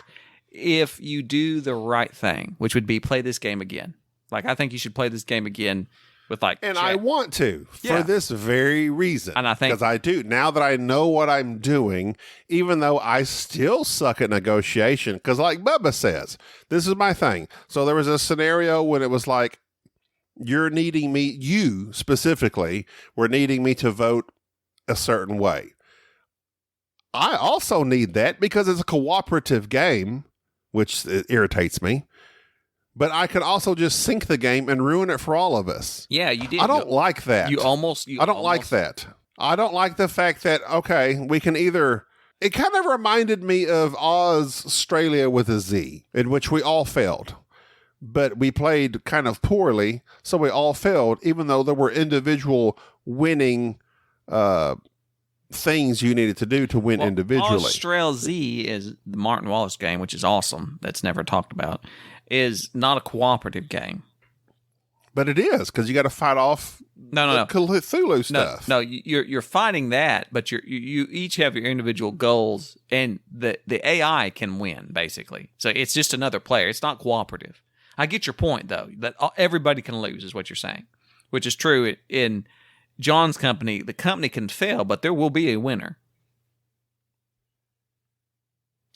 if you do the right thing, which would be play this game again. Like, I think you should play this game again with And I want to for this very reason. And I think because I do now that I know what I'm doing, even though I still suck at negotiation. Because like Bubba says, this is my thing. So there was a scenario when it was like, you're needing me, you specifically were needing me to vote a certain way. I also need that because it's a cooperative game, which irritates me. But I could also just sink the game and ruin it for all of us. Yeah, you did. I don't like that. I don't like that. I don't like the fact that, okay, we can either... It kind of reminded me of Oz Australia with a Z, in which we all failed. But we played kind of poorly, so we all failed, even though there were individual winning things you needed to do to win individually. Australia Z is the Martin Wallace game, which is awesome. That's never talked about. Is not a cooperative game. But it is, because you got to fight off Cthulhu stuff. No, you're fighting that, but you each have your individual goals, and the AI can win, basically. So it's just another player. It's not cooperative. I get your point, though, that everybody can lose, is what you're saying, which is true. In John's company, the company can fail, but there will be a winner.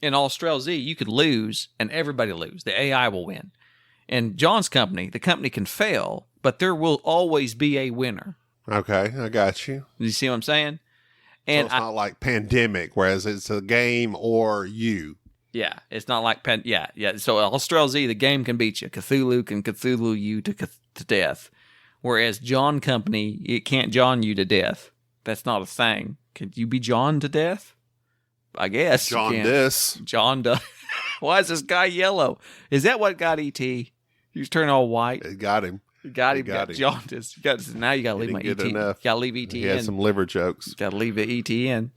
In Australia Z, you could lose and everybody lose. The AI will win. In John's company, the company can fail, but there will always be a winner. Okay, I got you. You see what I'm saying? And so it's not like Pandemic, whereas it's a game or you. Yeah, it's not like yeah. So Australia Z, the game can beat you. Cthulhu can Cthulhu you to death. Whereas John company, it can't John you to death. That's not a thing. Could you be John to death? I guess. John does. Why is this guy yellow? Is that what got E.T.? He was turning all white. It got him. Got him. Jaundice. Now you got to leave my E.T. You got to leave E.T. in. He had some liver jokes. Got to leave the E.T. in.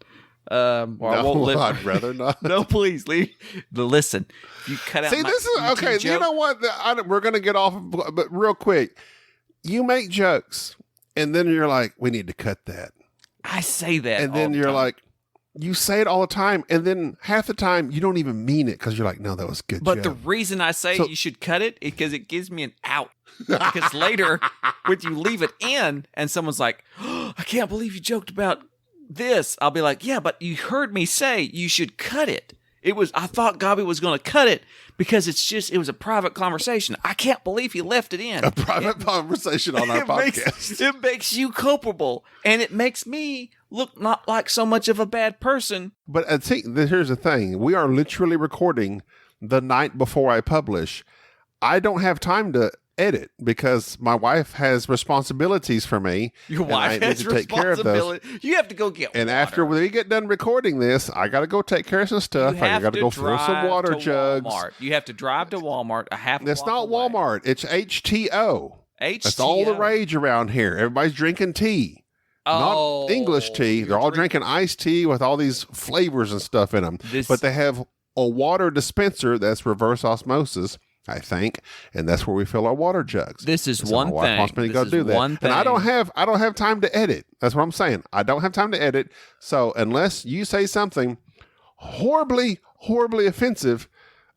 I'd rather not. No, please leave. Listen, you cut out. See, this is okay. Joke. You know what? We're going to get off, but real quick, you make jokes, and then you're like, "We need to cut that." I say that, and then you're like. You say it all the time, and then half the time you don't even mean it because you're like, no, that was good. But the reason I say you should cut it is because it gives me an out. Because later, when you leave it in and someone's like, oh, I can't believe you joked about this. I'll be like, yeah, but you heard me say you should cut it. I thought Gabi was going to cut it because it was a private conversation. I can't believe he left it in. A private conversation on our podcast. It makes you culpable, and it makes me look not like so much of a bad person. But see, here's the thing. We are literally recording the night before I publish. I don't have time to edit because my wife has responsibilities for me. Your and I wife need has to take care of those. responsibility. You have to go get And water. after we get done recording this, I got to go take care of some stuff. I got to go fill some water jugs. Walmart. You have to drive to Walmart a half. It's not Walmart. It's HTO. HTO. That's all the rage around here. Everybody's drinking tea. Oh, Not English tea. They're all drinking iced tea with all these flavors and stuff in them. But they have a water dispenser that's reverse osmosis, I think, and that's where we fill our water jugs. This is so one my wife thing. wants me to go do that. And I don't have time to edit. That's what I'm saying. I don't have time to edit. So unless you say something horribly, horribly offensive,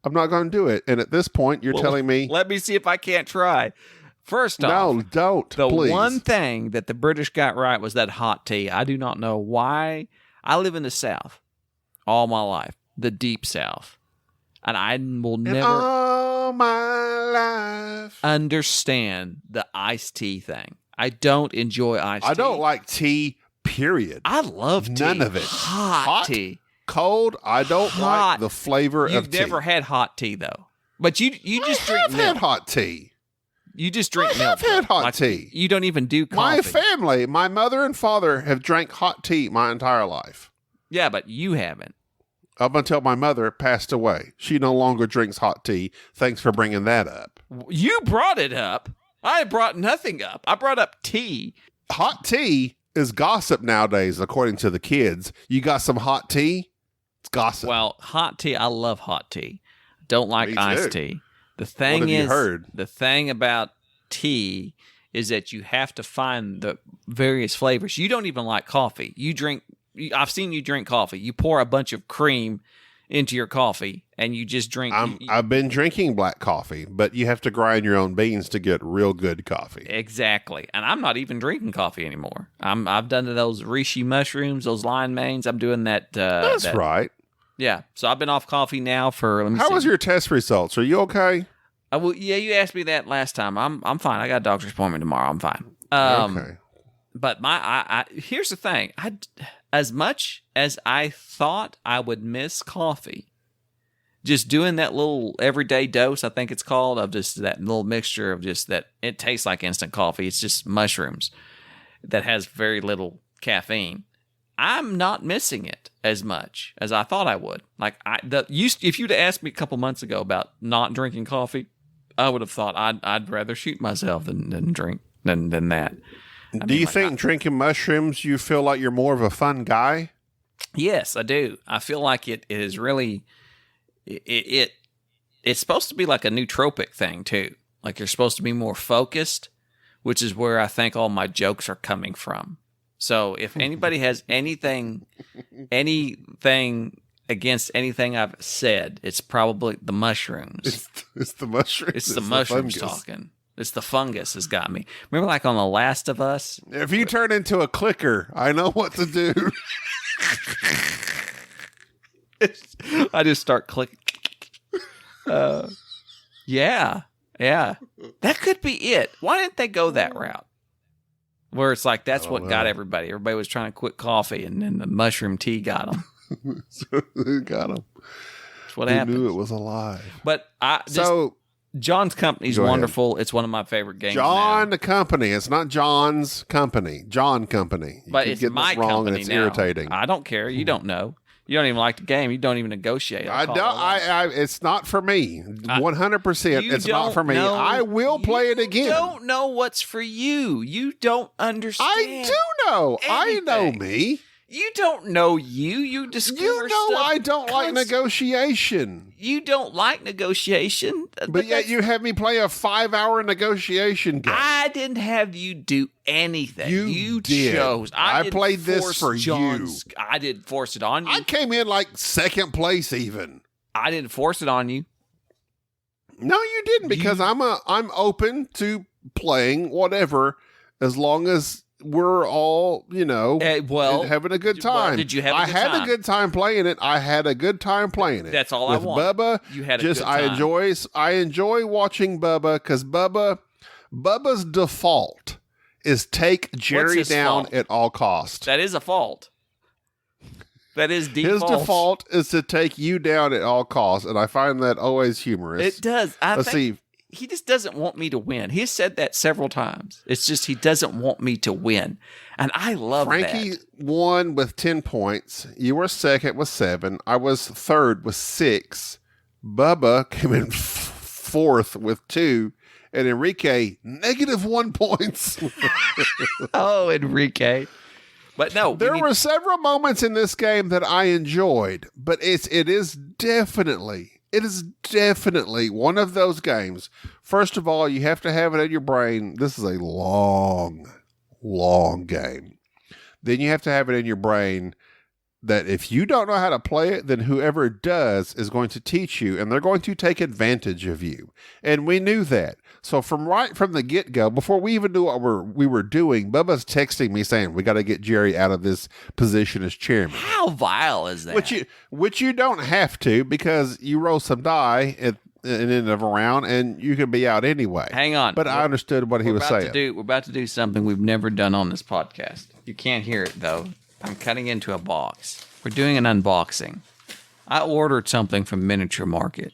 I'm not going to do it. And at this point, you're telling me, let me see if I can't try. First off, no, don't. The please. one thing that the British got right was that hot tea. I do not know why. I live in the South all my life, the deep South, and I will never all my life understand the iced tea thing. I don't enjoy iced tea. I don't like tea, period. I love tea. None of it. Hot tea. Cold, I don't like the flavor You've of tea. You've never had hot tea, though. But you just drink milk. I have had hot tea. You just drink milk. I have had hot tea. You don't even do coffee. My family, my mother and father have drank hot tea my entire life. Yeah, but you haven't. Up until my mother passed away. She no longer drinks hot tea. Thanks for bringing that up. You brought it up. I brought nothing up. I brought up tea. Hot tea is gossip nowadays, according to the kids. You got some hot tea? It's gossip. Well, hot tea, I love hot tea. Don't like iced tea. The thing what have is, you heard? The thing about tea is that you have to find the various flavors. You don't even like coffee. I've seen you drink coffee. You pour a bunch of cream into your coffee and you just drink. I've been drinking black coffee, but you have to grind your own beans to get real good coffee. Exactly. And I'm not even drinking coffee anymore. I've done those reishi mushrooms, those lion manes. I'm doing that. That's right. Yeah. So I've been off coffee now for, let me see. How was your test results? Are you okay? Well, yeah, you asked me that last time. I'm fine. I got a doctor's appointment tomorrow. I'm fine. Okay. But here's the thing. As much as I thought I would miss coffee, just doing that little everyday dose, I think it's called, of just that little mixture of just that, it tastes like instant coffee. It's just mushrooms that has very little caffeine. I'm not missing it as much as I thought I would. Like if you'd asked me a couple months ago about not drinking coffee, I would have thought I'd rather shoot myself than drink than that. Do you think drinking mushrooms, you feel like you're more of a fun guy? Yes, I do. I feel like it is really it's supposed to be like a nootropic thing too. Like you're supposed to be more focused, which is where I think all my jokes are coming from. So if anybody has anything against anything I've said, it's probably the mushrooms. It's the mushrooms. It's the mushrooms talking. It's the fungus has got me. Remember like on The Last of Us? If you turn into a clicker, I know what to do. I just start clicking. Yeah. That could be it. Why didn't they go that route? Where it's like, that's what got everybody. Everybody was trying to quit coffee, and then the mushroom tea got them. Got them. That's what happened. Knew it was alive. But John's Company's wonderful. It's one of my favorite games. The Company. It's not John's Company. John Company. But it's my company and it's now. irritating. I don't care. You don't know. You don't even like the game. You don't even negotiate. I don't. It's not for me. 100%. It's not for me. I will play it again. You don't know what's for you. You don't understand. I do know. Anything. I know me. You don't know you. You discover stuff. I don't like negotiation. You don't like negotiation. But yet you have me play a 5-hour negotiation game. I didn't have you do anything. You did. Chose. I played this for you. I didn't force it on you. I came in like second place even. I didn't force it on you. No, you didn't, because I'm open to playing whatever as long as we're all, having a good time. Did you have a good time? I had a good time playing it. I had a good time playing it. That's all I want. With Bubba, you had a good time. I enjoy watching Bubba, because Bubba's default is take Jerry down at all costs. That is a fault. That is default. His default is to take you down at all costs, and I find that always humorous. It does. Let's see. he just doesn't want me to win. He has said that several times. It's just he doesn't want me to win. And I love Frankie that. won with 10 points. You were second with 7. I was third with 6. Bubba came in fourth with 2. And Enrique, -1 points. Oh, Enrique. But no. There were several moments in this game that I enjoyed. But it is definitely one of those games. First of all, you have to have it in your brain. This is a long game. Then you have to have it in your brain that if you don't know how to play it, then whoever does is going to teach you, and they're going to take advantage of you. And we knew that. So right from the get-go, before we even knew what we were doing, Bubba's texting me saying, we got to get Jerry out of this position as chairman. How vile is that? Which you don't have to, because you roll some die at the end of a round, and you can be out anyway. Hang on. But I understood what he was saying. We're about to do something we've never done on this podcast. You can't hear it, though. I'm cutting into a box. We're doing an unboxing. I ordered something from Miniature Market.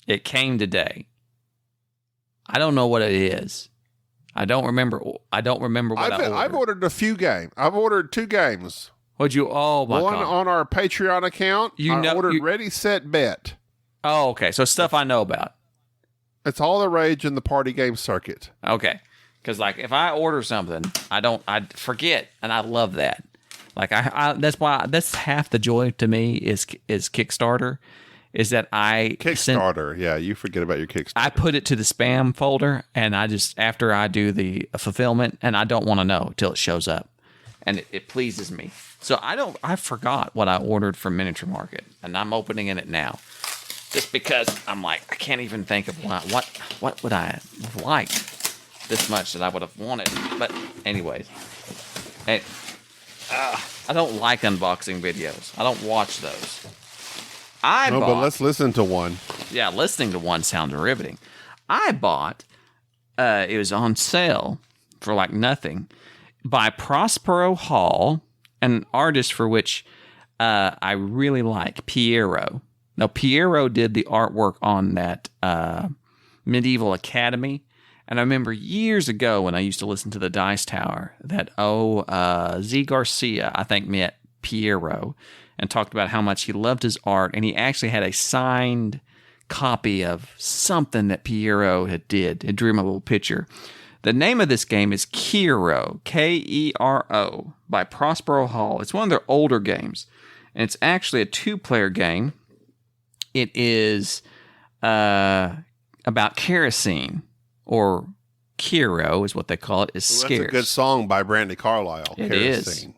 It came today. I don't know what it is. I don't remember what I ordered. I've ordered a few games. I've ordered 2 games. What'd you? Oh my God! One on our Patreon account. I ordered Ready, Set, Bet. Oh, okay. So stuff I know about. It's all the rage in the party game circuit. Okay. Because like if I order something, I forget, and I love that. Like that's half the joy to me is Kickstarter, is that Kickstarter. Yeah, you forget about your Kickstarter. I put it to the spam folder, and I just after I do the fulfillment, and I don't want to know till it shows up, and it pleases me. So I forgot what I ordered from Miniature Market, and I'm opening it now, just because I'm like I can't even think of what would I have liked this much that I would have wanted. But anyways, I don't like unboxing videos. I don't watch those. But let's listen to one. Yeah, listening to one sounds riveting. I bought, it was on sale for like nothing, by Prospero Hall, an artist for which I really like, Piero. Now, Piero did the artwork on that Medieval Academy. And I remember years ago when I used to listen to the Dice Tower that, Z. Garcia, I think, met Piero and talked about how much he loved his art. And he actually had a signed copy of something that Piero had did. It drew him a little picture. The name of this game is Kero, Kero, by Prospero Hall. It's one of their older games. And it's actually a 2-player game. It is about kerosene. Or Kero is what they call it, is scarce. That's a good song by Brandy Carlisle. It is.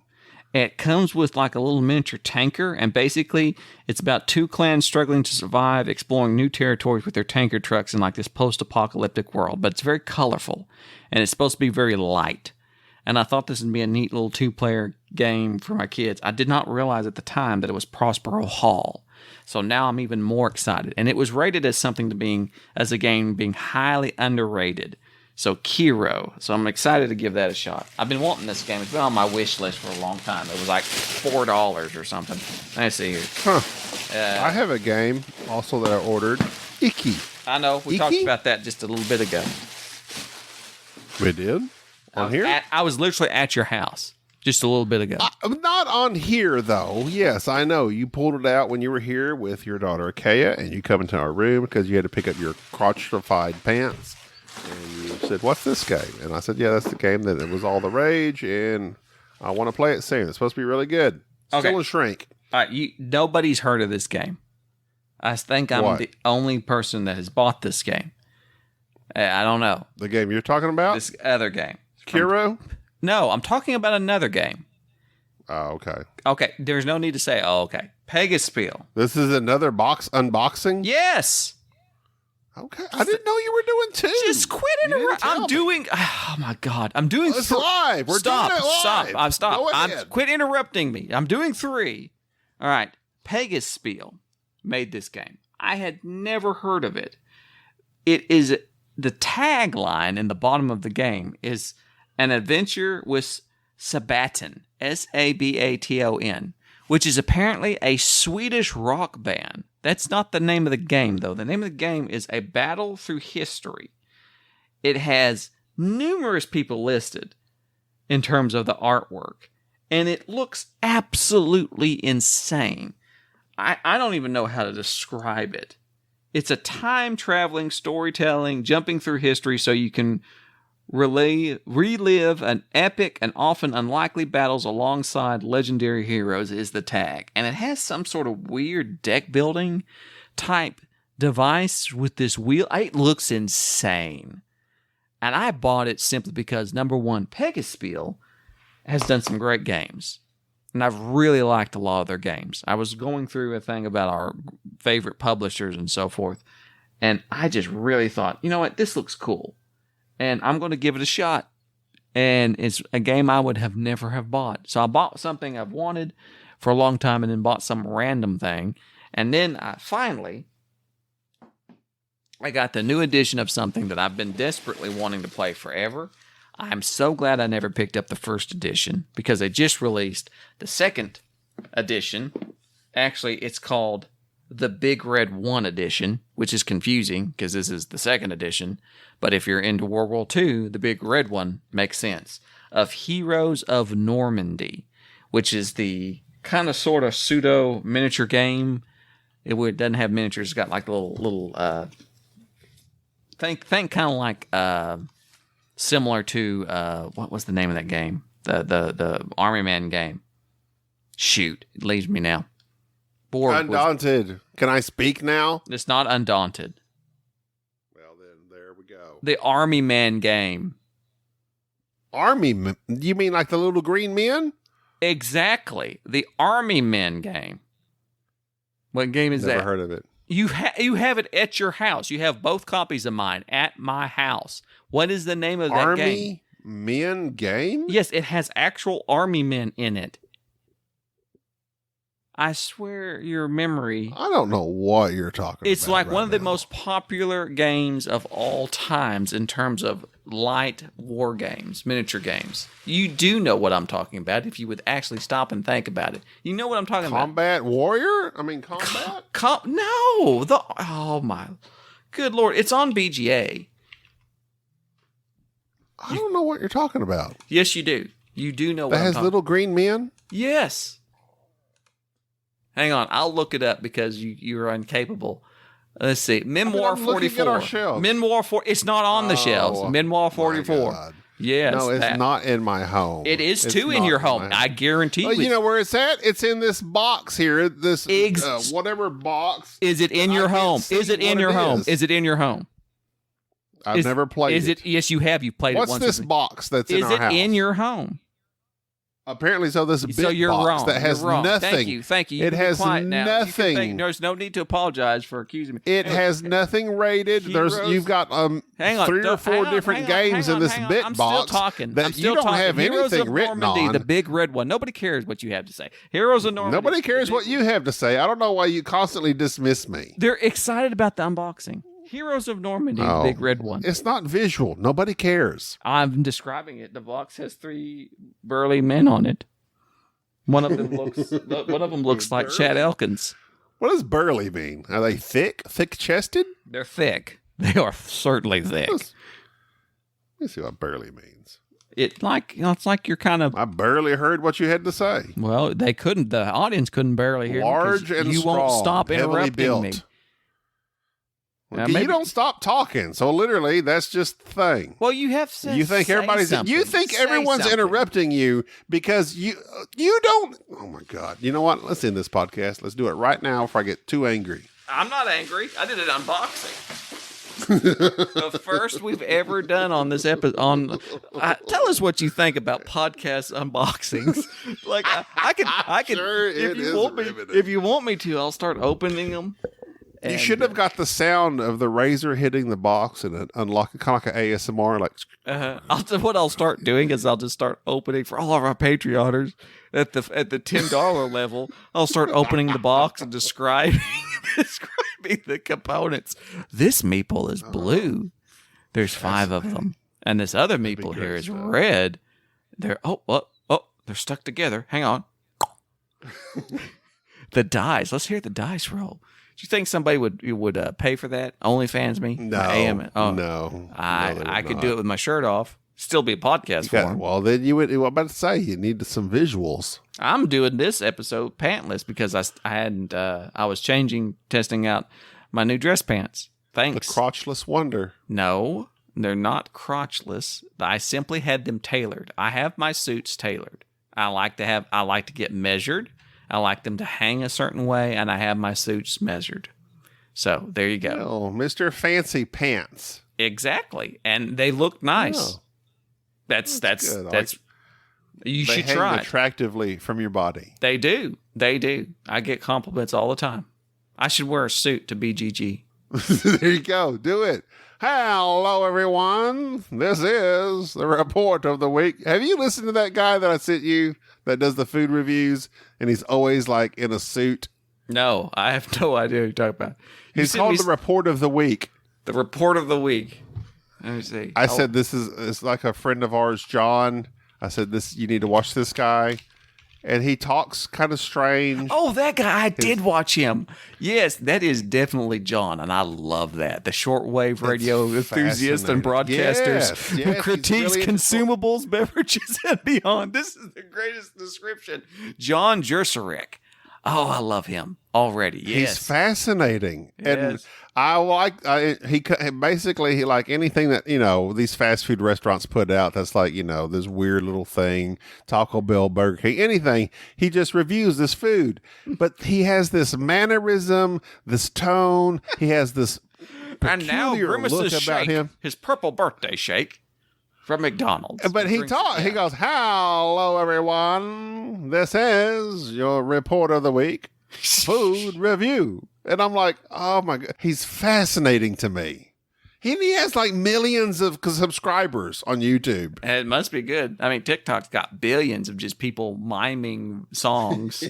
It comes with like a little miniature tanker, and basically it's about 2 clans struggling to survive, exploring new territories with their tanker trucks in like this post-apocalyptic world. But it's very colorful, and it's supposed to be very light. And I thought this would be a neat little 2-player game for my kids. I did not realize at the time that it was Prospero Hall. So now I'm even more excited. And it was rated as as a game being highly underrated. So Kero. So I'm excited to give that a shot. I've been wanting this game. It's been on my wish list for a long time. It was like $4 or something. Let me see here. I have a game also that I ordered. Icky. I know. We talked about that just a little bit ago. We did? On here? I was literally at your house just a little bit ago. Not on here, though. Yes, I know. You pulled it out when you were here with your daughter, Akea, and you come into our room because you had to pick up your crotchified pants. And you said, what's this game? And I said, yeah, that's the game that it was all the rage, and I want to play it soon. It's supposed to be really good. Still a shrink. All right, nobody's heard of this game. I think I'm the only person that has bought this game. I don't know. The game you're talking about? This other game. Kero? No, I'm talking about another game. Oh, okay. Okay, there's no need to say, okay. Pegaspiel. This is another box unboxing? Yes. Okay. I didn't know you were doing 2. Just quit interrupting. Oh, my God. I'm doing 3. It's live. We're doing it live. Stop. Quit interrupting me. I'm doing 3. All right. Pegaspiel made this game. I had never heard of it. It is... The tagline in the bottom of the game is an adventure with Sabaton, Sabaton, which is apparently a Swedish rock band That's not the name of the game, though. The name of the game is A Battle Through History. It has numerous people listed in terms of the artwork, and it looks absolutely insane. I don't even know how to describe it. It's a time-traveling storytelling, jumping through history so you can relive an epic and often unlikely battles alongside legendary heroes is the tag. And it has some sort of weird deck building type device with this wheel. It looks insane. And I bought it simply because, number one, Pegaspiel has done some great games. And I've really liked a lot of their games. I was going through a thing about our favorite publishers and so forth. And I just really thought, you know what, this looks cool. And I'm going to give it a shot. And it's a game I would have never have bought. So I bought something I've wanted for a long time and then bought some random thing. And then I got the new edition of something that I've been desperately wanting to play forever. I'm so glad I never picked up the first edition because they just released the second edition. Actually, it's called the Big Red 1 edition, which is confusing because this is the second edition. But if you're into World War II, the Big Red 1 makes sense. Of Heroes of Normandy, which is the kind of sort of pseudo miniature game. It doesn't have miniatures. It's got like little think kind of like similar to what was the name of that game? The Army Man game. Shoot, it leaves me now. Undaunted. Can I speak now? It's not Undaunted. Well, then there we go. The Army Man game. You mean like the little green men? Exactly. The Army Men game. What game is that? Never heard of it. You have it at your house. You have both copies of mine at my house. What is the name of that game? Army Men game? Yes, it has actual army men in it. I swear your memory. I don't know what you're talking about. It's like right one of the now. most popular games of all times in terms of light war games, miniature games. You do know what I'm talking about if you would actually stop and think about it. You know what I'm talking about. Combat Warrior? I mean, Combat? No. Oh, my. Good Lord. It's on BGA. I don't know what you're talking about. Yes, you do. You do know what That I'm has talking little green men? Yes. Hang on. I'll look it up because you're incapable. Let's see. Memoir I'm looking 44. at our shelves. Memoir 4. It's not on the shelves. Memoir 44. God. Yes. No, it's not in my home. It is It's too in not your my home. I guarantee Well, you. you know where it's at? It's in this box here. This whatever box. Is it in I your can't home? see Is it in what your it home? is. Is it in your home? I've never played Is it? Yes, you have. You've played What's it once. this box that's in Is our it house? in your home? Apparently, so this big So you're box wrong. that has You're wrong. nothing. Thank you. You It can be has quiet now. You can nothing. think- there's no need to apologize for accusing me. It Anyway, has nothing rated. Heroes- You've got hang on, 3 or 4 different games in this bit I'm box still talking. that I'm still you don't talking. have Heroes anything of written Normandy, on. the big red one. Nobody cares what you have to say. Heroes of Normandy. Nobody cares what you have to say. I don't know why you constantly dismiss me. They're excited about the unboxing. Heroes of Normandy, the big red one. It's not visual. Nobody cares. I'm describing it. The box has 3 burly men on it. One of them looks like Chad Elkins. What does burly mean? Are they thick? Thick-chested? They're thick. They are certainly thick. Let me see what burly means. It's like you're kind of. I barely heard what you had to say. Well, they couldn't. The audience couldn't barely hear. Large me and you strong, won't stop heavily interrupting built. me. Well, maybe- you don't stop talking, so literally that's just the thing. Well, you have said. You think everybody's? You think everyone's interrupting you because you don't. Oh my God! You know what? Let's end this podcast. Let's do it right now before I get too angry. I'm not angry. I did an unboxing. The first we've ever done on this episode. Tell us what you think about podcast unboxings. Like I can. Sure, it is riveting. If you want me to, I'll start opening them. You should have got the sound of the razor hitting the box and unlocking, kind of like an ASMR. Like, what I'll start doing is I'll just start opening for all of our Patreoners at the $10 level. I'll start opening the box and describing the components. This meeple is blue. There's 5 of them, and this other meeple here is red. They're they're stuck together. Hang on. The dice. Let's hear the dice roll. you think somebody would pay for that? OnlyFans me? No, no. I could do it with my shirt off. Still be a podcast form. Well, then you would. I'm about to say you need some visuals. I'm doing this episode pantless because I was testing out my new dress pants. Thanks. The crotchless wonder. No, they're not crotchless. I simply had them tailored. I have my suits tailored. I like to get measured. I like them to hang a certain way, and I have my suits measured. So there you go. Oh, Mr. Fancy Pants. Exactly, and they look nice. Oh. That's good. You They should hang try it. attractively from your body. They do. I get compliments all the time. I should wear a suit to BGG. There you go. Do it. Hello, everyone. This is the report of the week. Have you listened to that guy that I sent you that does the food reviews, and he's always like in a suit? No, I have no idea what you're talking about. He's called the report of the week. The report of the week. Let me see. I said it's like a friend of ours, John. I said you need to watch this guy. And he talks kind of strange. Oh, that guy. I did watch him. Yes, that is definitely John, and I love that. The shortwave radio enthusiast and broadcasters who critiques consumables, beverages, and beyond. This is the greatest description. John Jerserek. Oh, I love him already. Yes. He's fascinating. Yes. And I like, he like anything that, these fast food restaurants put out that's like, this weird little thing, Taco Bell, Burger King, anything. He just reviews this food. But he has this mannerism, this tone. He has this and now peculiar look about him. His purple birthday shake from McDonald's. But he goes, hello, everyone. This is your report of the week, food review. And I'm like, oh my God, he's fascinating to me. He has like millions of subscribers on YouTube. And it must be good. I mean, TikTok's got billions of just people miming songs.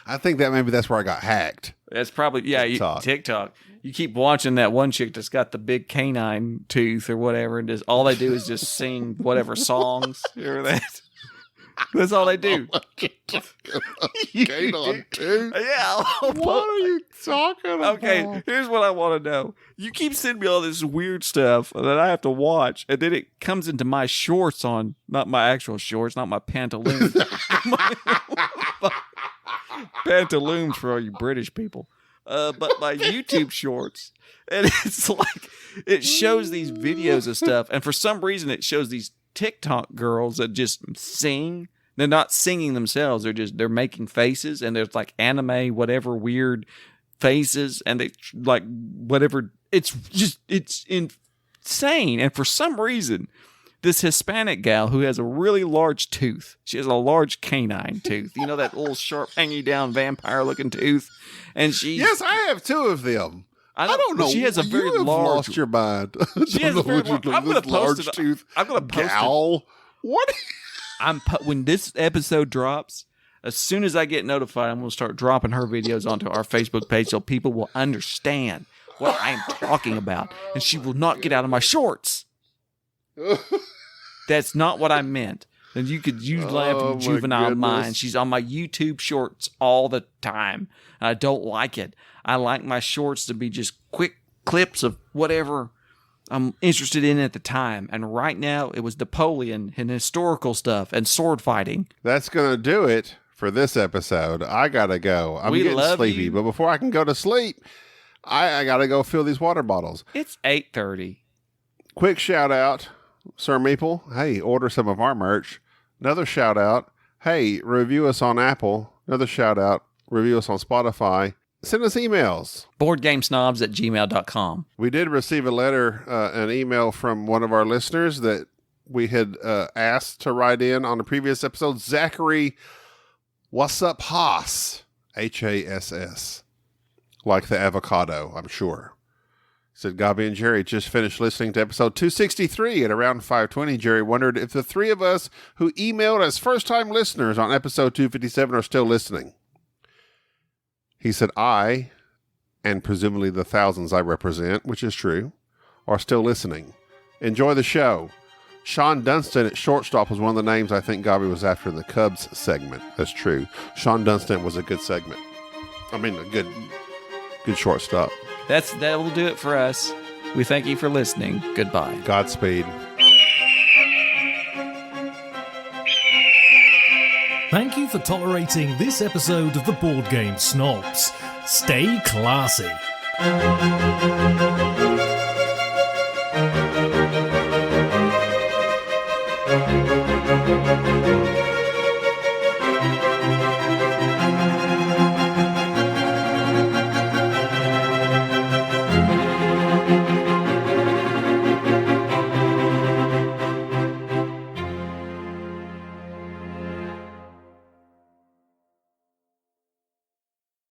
I think that maybe that's where I got hacked. That's probably, TikTok. You keep watching that one chick that's got the big canine tooth or whatever, and all they do is just sing whatever songs. Remember that? That's all they do. Canine tooth? Yeah. What are you talking about? Okay, here's what I want to know. You keep sending me all this weird stuff that I have to watch, and then it comes into my shorts on, not my actual shorts, not my pantaloons. Pantaloons for all you British people. But my YouTube shorts. And it's like, it shows these videos of stuff. And for some reason, it shows these TikTok girls that just sing. They're not singing themselves. They're making faces. And there's like anime, whatever weird faces. And they like whatever. It's insane. And for some reason, this Hispanic gal who has a really large tooth. She has a large canine tooth. You know, that little sharp, hanging down, vampire-looking tooth. And she. Yes, I have two of them. I don't know. She has a very large. Lost your mind. She has a very large. I'm going to post it. Tooth. I'm going to post gal. it. What? When this episode drops, as soon as I get notified, I'm going to start dropping her videos onto our Facebook page so people will understand what I am talking about, and she will not get out of my shorts. That's not what I meant. And you could use laughing juvenile mind. She's on my YouTube shorts all the time. And I don't like it. I like my shorts to be just quick clips of whatever I'm interested in at the time. And right now, it was Napoleon and historical stuff and sword fighting. That's going to do it for this episode. I got to go. I'm getting sleepy. But before I can go to sleep, I got to go fill these water bottles. It's 8:30. Quick shout out. Sir Meeple, hey, order some of our merch. Another shout out, hey, review us on Apple. Another shout out, review us on Spotify. Send us emails. boardgamesnobs@gmail.com. We did receive a letter, an email from one of our listeners that we had asked to write in on the previous episode. Zachary, what's up, Haas? Hass. Like the avocado, I'm sure. Said Gabi and Jerry just finished listening to episode 263 at around 5:20. Jerry wondered if the three of us who emailed as first-time listeners on episode 257 are still listening. He said I, and presumably the thousands I represent, which is true, are still listening. Enjoy the show. Sean Dunstan at shortstop was one of the names I think Gabi was after in the Cubs segment. That's true. Sean Dunstan was a good segment. I mean, a good Good short stop. That will do it for us. We thank you for listening. Goodbye. Godspeed. Thank you for tolerating this episode of the Board Game Snobs. Stay classy.